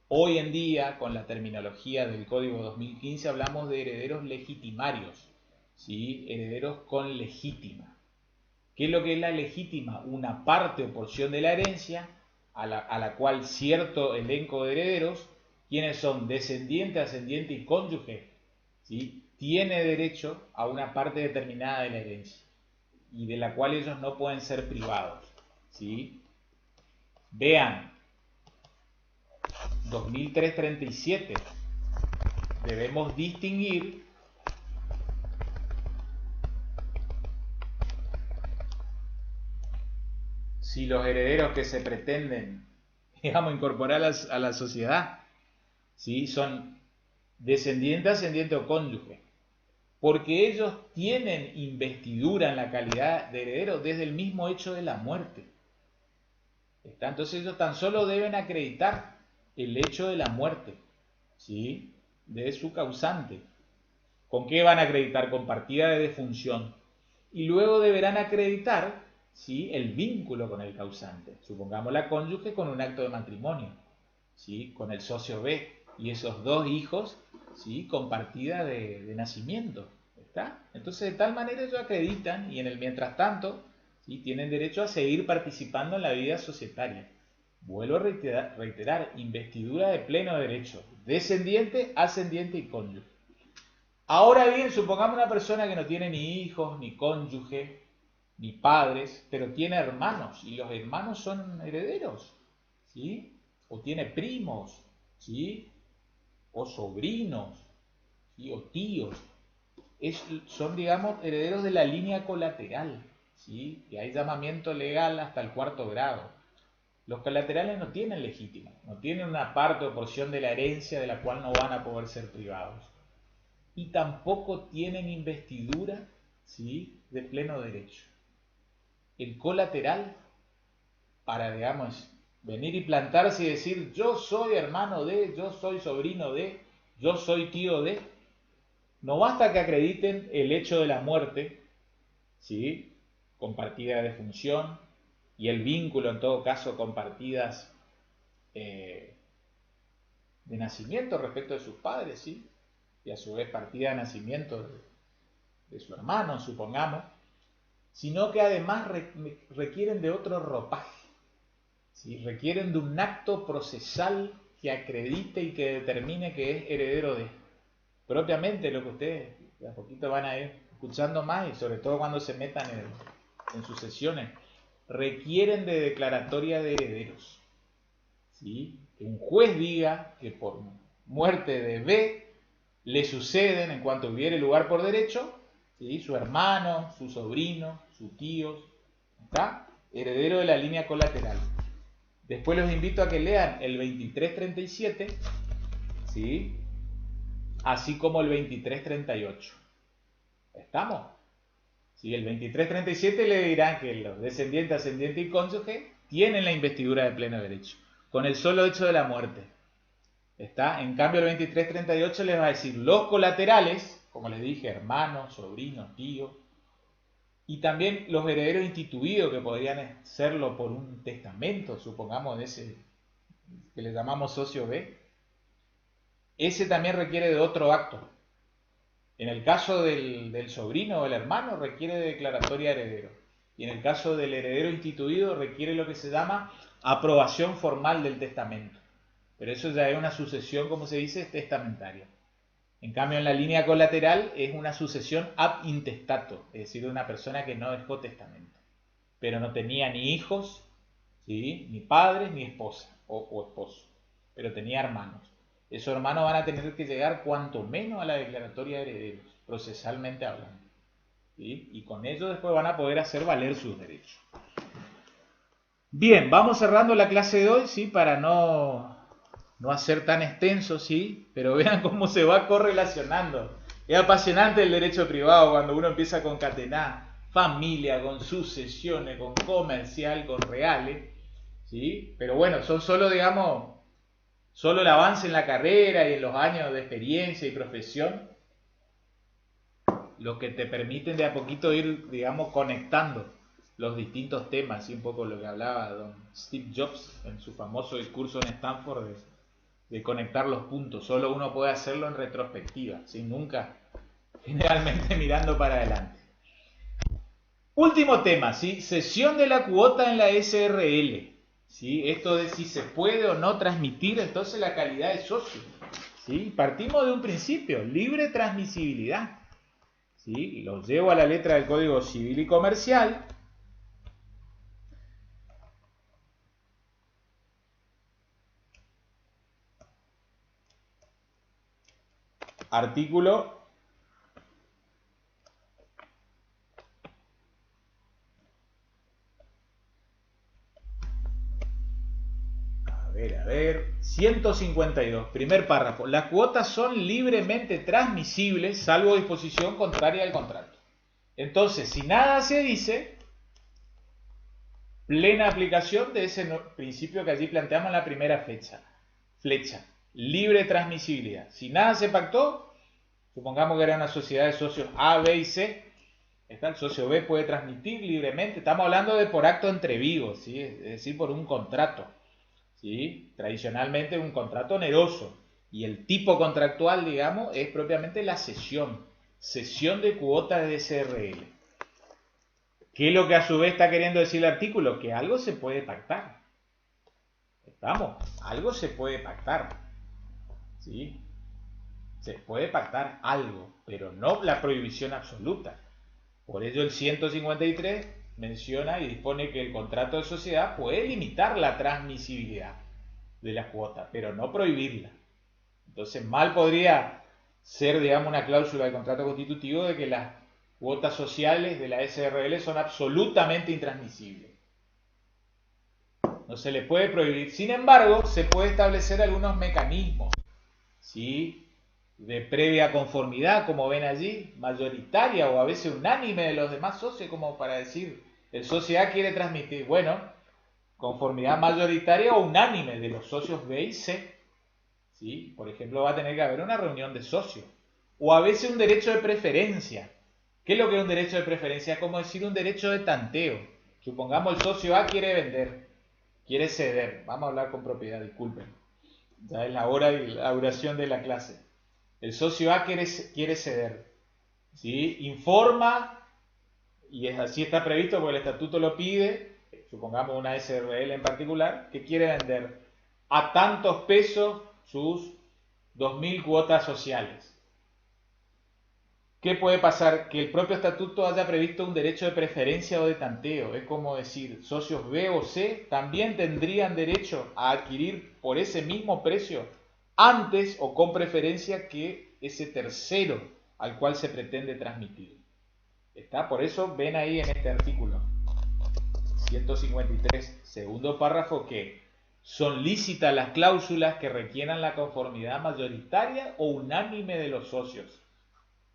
Hoy en día, con la terminología del Código 2015, hablamos de herederos legitimarios, ¿sí? Herederos con legítima. ¿Qué es lo que es la legítima? Una parte o porción de la herencia a la cual cierto elenco de herederos, quienes son descendiente, ascendiente y cónyuge, ¿sí? Tiene derecho a una parte determinada de la herencia y de la cual ellos no pueden ser privados, ¿sí? Vean, 2337, debemos distinguir si los herederos que se pretenden, digamos, incorporar a la sociedad, ¿sí? Son descendiente, ascendiente o cónyuge, porque ellos tienen investidura en la calidad de heredero desde el mismo hecho de la muerte. ¿Está? Entonces ellos tan solo deben acreditar el hecho de la muerte, ¿sí? De su causante. ¿Con qué van a acreditar? Con partida de defunción. Y luego deberán acreditar, ¿sí?, el vínculo con el causante. Supongamos la cónyuge con un acto de matrimonio, ¿sí?, con el socio B y esos dos hijos, ¿sí?, con partida de nacimiento. ¿Está? Entonces de tal manera ellos acreditan y en el mientras tanto, ¿sí?, tienen derecho a seguir participando en la vida societaria. Vuelvo a reiterar, investidura de pleno derecho, descendiente, ascendiente y cónyuge. Ahora bien, supongamos una persona que no tiene ni hijos, ni cónyuge, ni padres, pero tiene hermanos, y los hermanos son herederos, ¿sí? O tiene primos, ¿sí? O sobrinos, ¿sí?, o tíos. Son, digamos, herederos de la línea colateral, ¿sí? Que hay llamamiento legal hasta el 4º grado. Los colaterales no tienen legítima, no tienen una parte o porción de la herencia de la cual no van a poder ser privados. Y tampoco tienen investidura, ¿sí?, de pleno derecho. El colateral, para, digamos, venir y plantarse y decir yo soy hermano de, yo soy sobrino de, yo soy tío de, no basta que acrediten el hecho de la muerte, ¿sí?, con partida de defunción, y el vínculo en todo caso con partidas de nacimiento respecto de sus padres, ¿sí?, y a su vez partida de nacimiento de su hermano, supongamos, sino que además requieren de otro ropaje, ¿sí? Requieren de un acto procesal que acredite y que determine que es heredero de, propiamente lo que ustedes de a poquito van a ir escuchando más, y sobre todo cuando se metan en sucesiones, requieren de declaratoria de herederos, ¿sí? Que un juez diga que por muerte de B le suceden, en cuanto hubiere lugar por derecho, ¿sí?, su hermano, su sobrino, su tío, ¿está?, heredero de la línea colateral. Después los invito a que lean el 2337, ¿sí?, así como el 2338. ¿Estamos? ¿Sí? El 2337 le dirán que los descendientes, ascendientes y cónyuge tienen la investidura de pleno derecho, con el solo hecho de la muerte. ¿Está? En cambio el 2338 les va a decir los colaterales, como les dije, hermanos, sobrinos, tíos, y también los herederos instituidos, que podrían serlo por un testamento, supongamos, de ese que le llamamos socio B. Ese también requiere de otro acto. En el caso del sobrino o el hermano requiere de declaratoria de heredero, y en el caso del heredero instituido requiere lo que se llama aprobación formal del testamento. Pero eso ya es una sucesión, como se dice, testamentaria. En cambio, en la línea colateral es una sucesión ab intestato, es decir, de una persona que no dejó testamento, pero no tenía ni hijos, ¿sí?, ni padres, ni esposa o esposo, pero tenía hermanos. Esos hermanos van a tener que llegar cuanto menos a la declaratoria de herederos, procesalmente hablando, ¿sí?, y con ello después van a poder hacer valer sus derechos. Bien, vamos cerrando la clase de hoy, ¿sí?, para no hacer tan extenso, ¿sí? Pero vean cómo se va correlacionando. Es apasionante el derecho privado cuando uno empieza a concatenar familia, con sucesiones, con comercial, con reales, ¿sí? Pero bueno, son solo, digamos, solo el avance en la carrera y en los años de experiencia y profesión lo que te permiten de a poquito ir, digamos, conectando los distintos temas, y un poco lo que hablaba don Steve Jobs en su famoso discurso en Stanford de de conectar los puntos. Solo uno puede hacerlo en retrospectiva, ¿sí? Nunca, generalmente mirando para adelante. Último tema, ¿sí? Cesión de la cuota en la SRL. ¿Sí? Esto de si se puede o no transmitir entonces la calidad de socio. ¿Sí? Partimos de un principio, libre transmisibilidad. ¿Sí? Lo llevo a la letra del Código Civil y Comercial. Artículo a ver, 152, primer párrafo. Las cuotas son libremente transmisibles, salvo disposición contraria al contrato. Entonces, si nada se dice, plena aplicación de ese principio que allí planteamos en la primera flecha. Libre transmisibilidad. Si nada se pactó, supongamos que era una sociedad de socios A, B y C, el socio B puede transmitir libremente. Estamos hablando de por acto entre vivos, ¿sí? Es decir, por un contrato. ¿Sí? Tradicionalmente un contrato oneroso, y el tipo contractual, digamos, es propiamente la cesión de cuotas de SRL. ¿Qué es lo que a su vez está queriendo decir el artículo? Que algo se puede pactar. ¿Estamos? Algo se puede pactar. ¿Sí? Se puede pactar algo, pero no la prohibición absoluta. Por ello el 153 menciona y dispone que el contrato de sociedad puede limitar la transmisibilidad de la cuota, pero no prohibirla. Entonces mal podría ser, digamos, una cláusula del contrato constitutivo de que las cuotas sociales de la SRL son absolutamente intransmisibles. No se le puede prohibir. Sin embargo, se puede establecer algunos mecanismos, ¿sí?, de previa conformidad, como ven allí, mayoritaria o a veces unánime de los demás socios, como para decir, el socio A quiere transmitir, bueno, conformidad mayoritaria o unánime de los socios B y C, ¿sí? Por ejemplo, va a tener que haber una reunión de socios, o a veces un derecho de preferencia. ¿Qué es lo que es un derecho de preferencia? Es como decir un derecho de tanteo. Supongamos el socio A quiere vender, quiere ceder, vamos a hablar con propiedad, disculpen, ya es la hora y la duración de la clase. El socio A quiere ceder, ¿sí? Informa, y así está previsto porque el estatuto lo pide, supongamos una SRL en particular, que quiere vender a tantos pesos sus 2.000 cuotas sociales. ¿Qué puede pasar? Que el propio estatuto haya previsto un derecho de preferencia o de tanteo. Es como decir, socios B o C también tendrían derecho a adquirir por ese mismo precio antes o con preferencia que ese tercero al cual se pretende transmitir. ¿Está? Por eso ven ahí en este artículo 153, segundo párrafo, que son lícitas las cláusulas que requieran la conformidad mayoritaria o unánime de los socios.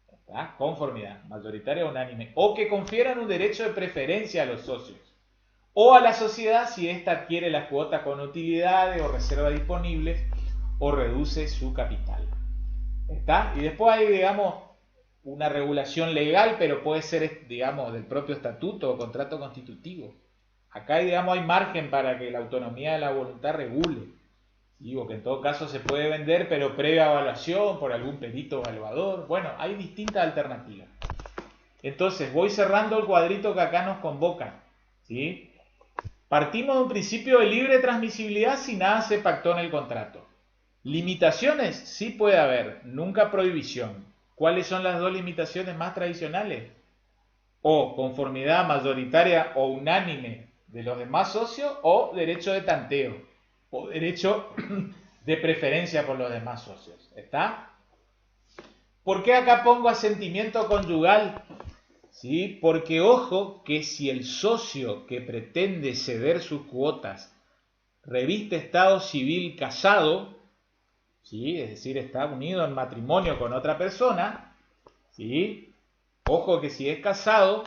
¿Está? Conformidad mayoritaria o unánime. O que confieran un derecho de preferencia a los socios. O a la sociedad si ésta adquiere las cuotas con utilidades o reservas disponibles o reduce su capital. ¿Está? Y después hay, digamos, una regulación legal, pero puede ser, digamos, del propio estatuto o contrato constitutivo. Acá, digamos, hay margen para que la autonomía de la voluntad regule. Digo que en todo caso se puede vender, pero previa evaluación por algún perito evaluador. Bueno, hay distintas alternativas. Entonces, voy cerrando el cuadrito que acá nos convoca, ¿sí? Partimos de un principio de libre transmisibilidad si nada se pactó en el contrato. Limitaciones sí puede haber, nunca prohibición. ¿Cuáles son las dos limitaciones más tradicionales? O conformidad mayoritaria o unánime de los demás socios, o derecho de tanteo, o derecho de preferencia por los demás socios. ¿Está? ¿Por qué acá pongo asentimiento conyugal? ¿Sí? Porque ojo que si el socio que pretende ceder sus cuotas reviste estado civil casado, ¿sí?, es decir, está unido en matrimonio con otra persona, ¿sí?, ojo que si es casado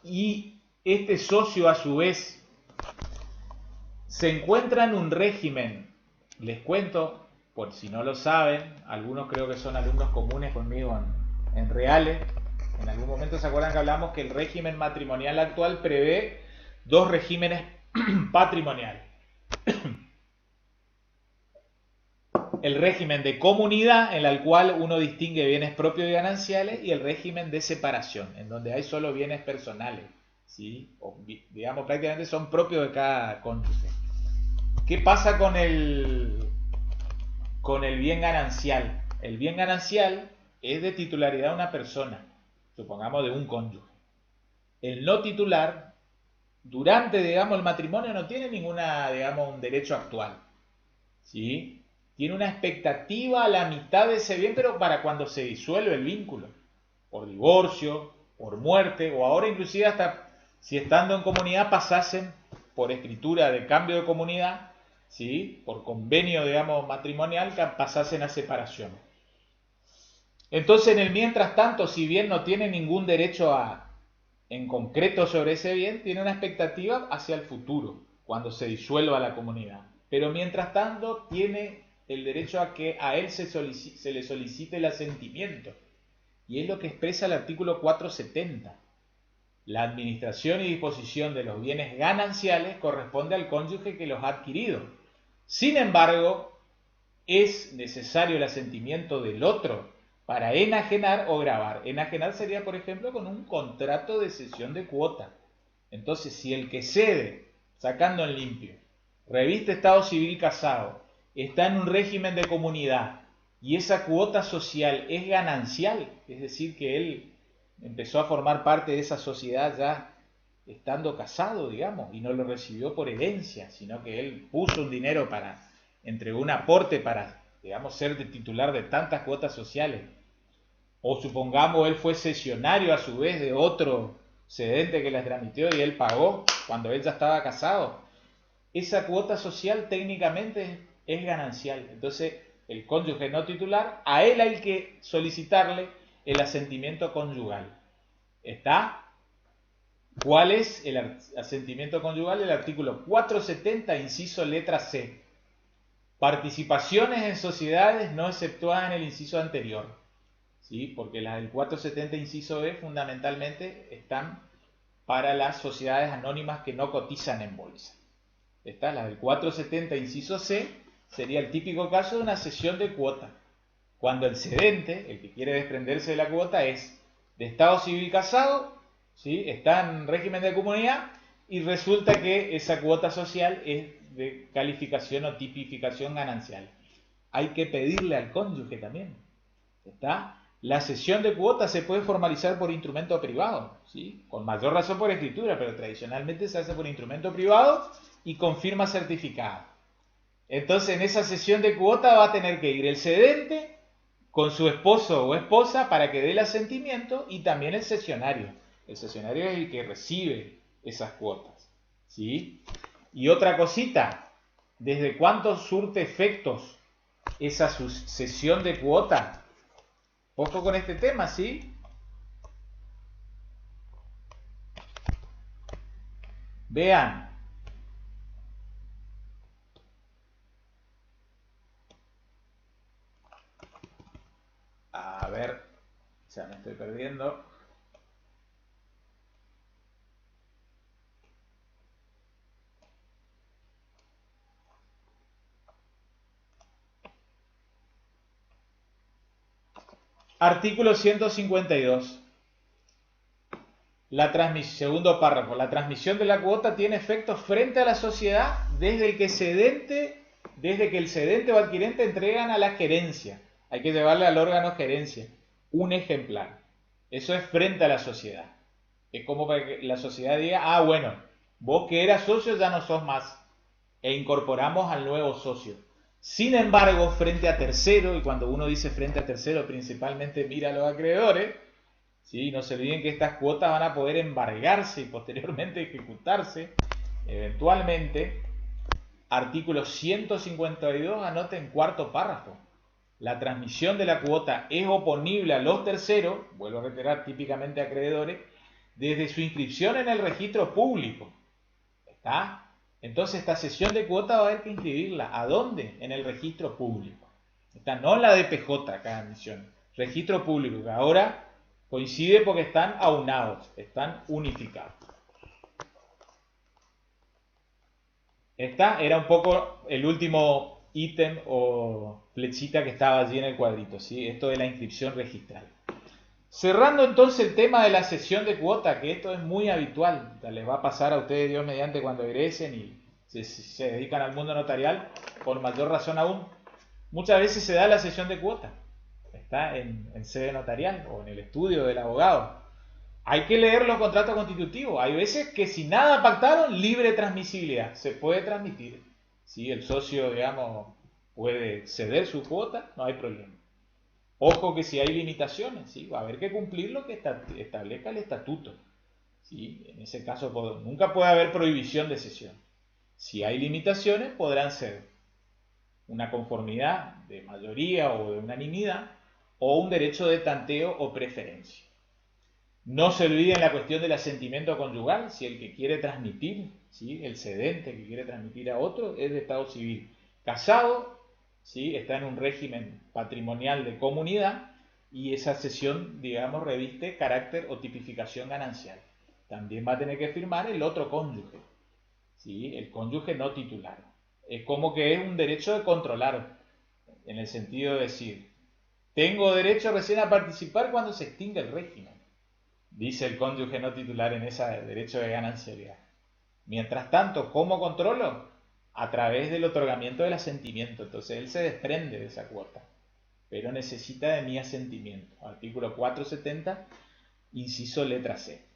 y este socio a su vez se encuentra en un régimen, les cuento, por si no lo saben, algunos creo que son alumnos comunes conmigo en Reales, en algún momento se acuerdan que hablamos que el régimen matrimonial actual prevé dos regímenes patrimoniales. el régimen de comunidad, en el cual uno distingue bienes propios y gananciales, y el régimen de separación, en donde hay solo bienes personales, ¿sí? O, digamos, prácticamente son propios de cada cónyuge. ¿Qué pasa con el bien ganancial? El bien ganancial es de titularidad de una persona, supongamos de un cónyuge. El no titular, durante, digamos, el matrimonio no tiene ninguna, digamos, un derecho actual, ¿sí? Tiene una expectativa a la mitad de ese bien, pero para cuando se disuelve el vínculo, por divorcio, por muerte, o ahora inclusive hasta si estando en comunidad pasasen por escritura de cambio de comunidad, ¿sí? Por convenio, digamos, matrimonial, que pasasen a separación. Entonces, en el mientras tanto, si bien no tiene ningún derecho en concreto sobre ese bien, tiene una expectativa hacia el futuro, cuando se disuelva la comunidad. Pero mientras tanto, tiene el derecho a que a él se le solicite el asentimiento. Y es lo que expresa el artículo 470. La administración y disposición de los bienes gananciales corresponde al cónyuge que los ha adquirido. Sin embargo, es necesario el asentimiento del otro para enajenar o gravar. Enajenar sería, por ejemplo, con un contrato de cesión de cuota. Entonces, si el que cede, sacando en limpio, reviste estado civil casado, está en un régimen de comunidad y esa cuota social es ganancial, es decir, que él empezó a formar parte de esa sociedad ya estando casado, digamos, y no lo recibió por herencia, sino que él puso un dinero entregó un aporte para, digamos, ser de titular de tantas cuotas sociales. O supongamos él fue cesionario a su vez de otro cedente que las tramitió y él pagó cuando él ya estaba casado. Esa cuota social técnicamente es ganancial. Entonces, el cónyuge no titular, a él hay que solicitarle el asentimiento conyugal. ¿Está? ¿Cuál es el asentimiento conyugal? El artículo 470, inciso letra C. Participaciones en sociedades no exceptuadas en el inciso anterior, ¿sí? Porque las del 470, inciso B, fundamentalmente están para las sociedades anónimas que no cotizan en bolsa. Esta, la del 470, inciso C, sería el típico caso de una cesión de cuota, cuando el cedente, el que quiere desprenderse de la cuota, es de estado civil casado, ¿sí? Está en régimen de comunidad y resulta que esa cuota social es de calificación o tipificación ganancial. Hay que pedirle al cónyuge también. ¿Está? La cesión de cuotas se puede formalizar por instrumento privado, ¿sí? Con mayor razón por escritura, pero tradicionalmente se hace por instrumento privado y con firma certificada. Entonces, en esa cesión de cuota va a tener que ir el cedente con su esposo o esposa para que dé el asentimiento y también el cesionario. El cesionario es el que recibe esas cuotas, ¿sí? Y otra cosita, ¿desde cuánto surte efectos esa cesión de cuota? Ojo con este tema, ¿sí? Vean. A ver, ya me estoy perdiendo. Artículo 152. Segundo párrafo. La transmisión de la cuota tiene efectos frente a la sociedad desde que el cedente o adquirente entregan a la gerencia. Hay que llevarle al órgano gerencia un ejemplar. Eso es frente a la sociedad. Es como para que la sociedad diga, ah, bueno, vos que eras socio ya no sos más. E incorporamos al nuevo socio. Sin embargo, frente a tercero, y cuando uno dice frente a tercero, principalmente mira a los acreedores, ¿sí? No se olviden que estas cuotas van a poder embargarse y posteriormente ejecutarse, eventualmente. Artículo 152, anoten cuarto párrafo. La transmisión de la cuota es oponible a los terceros, vuelvo a reiterar, típicamente acreedores, desde su inscripción en el registro público. ¿Está? Entonces esta cesión de cuota va a haber que inscribirla. ¿A dónde? En el registro público. Está, no en la DPJ, cada admisión. Registro público, que ahora coincide porque están aunados, están unificados. Esta era un poco el último ítem o flechita que estaba allí en el cuadrito, ¿sí? Esto de la inscripción registral. Cerrando entonces el tema de la cesión de cuota, que esto es muy habitual, les va a pasar a ustedes Dios mediante cuando egresen y se dedican al mundo notarial, por mayor razón aún, muchas veces se da la cesión de cuota, está en sede notarial o en el estudio del abogado. Hay que leer los contratos constitutivos, hay veces que si nada pactaron, libre transmisibilidad, se puede transmitir, si el socio, digamos, puede ceder su cuota, no hay problema. Ojo que si hay limitaciones, ¿sí? Va a haber que cumplir lo que establezca el estatuto. ¿Sí? En ese caso nunca puede haber prohibición de cesión. Si hay limitaciones, podrán ser una conformidad de mayoría o de unanimidad o un derecho de tanteo o preferencia. No se olviden la cuestión del asentimiento conyugal, si el que quiere transmitir, ¿sí? El cedente que quiere transmitir a otro es de estado civil casado, ¿sí? Está en un régimen patrimonial de comunidad y esa cesión, digamos, reviste carácter o tipificación ganancial. También va a tener que firmar el otro cónyuge, ¿sí? El cónyuge no titular. Es como que es un derecho de controlar, en el sentido de decir, tengo derecho recién a participar cuando se extinga el régimen, dice el cónyuge no titular en ese derecho de ganancialidad. Mientras tanto, ¿cómo controlo? A través del otorgamiento del asentimiento. Entonces él se desprende de esa cuota, pero necesita de mi asentimiento. Artículo 470, inciso letra C.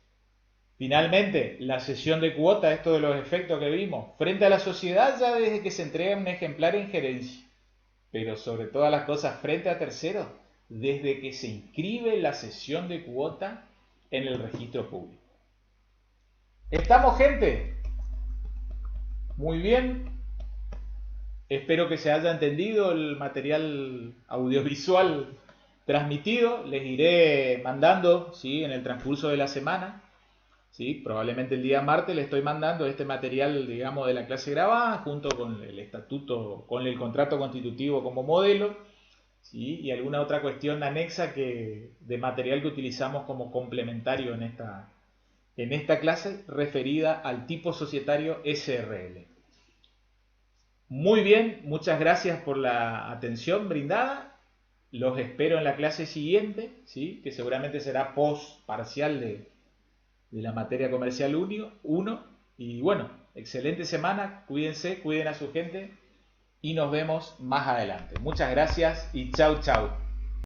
Finalmente, la cesión de cuota, esto de los efectos que vimos, frente a la sociedad ya desde que se entrega un ejemplar en gerencia, pero sobre todas las cosas frente a terceros, desde que se inscribe la cesión de cuota en el registro público. ¿Estamos, gente? Muy bien. Espero que se haya entendido el material audiovisual transmitido. Les iré mandando, ¿sí? En el transcurso de la semana, ¿sí? Probablemente el día martes les estoy mandando este material, digamos, de la clase grabada, junto con el estatuto, con el contrato constitutivo como modelo, ¿sí? Y alguna otra cuestión anexa de material que utilizamos como complementario en esta clase referida al tipo societario SRL. Muy bien, muchas gracias por la atención brindada. Los espero en la clase siguiente, ¿sí? Que seguramente será post parcial de la materia comercial 1. Y bueno, excelente semana, cuídense, cuiden a su gente y nos vemos más adelante. Muchas gracias y chau chau.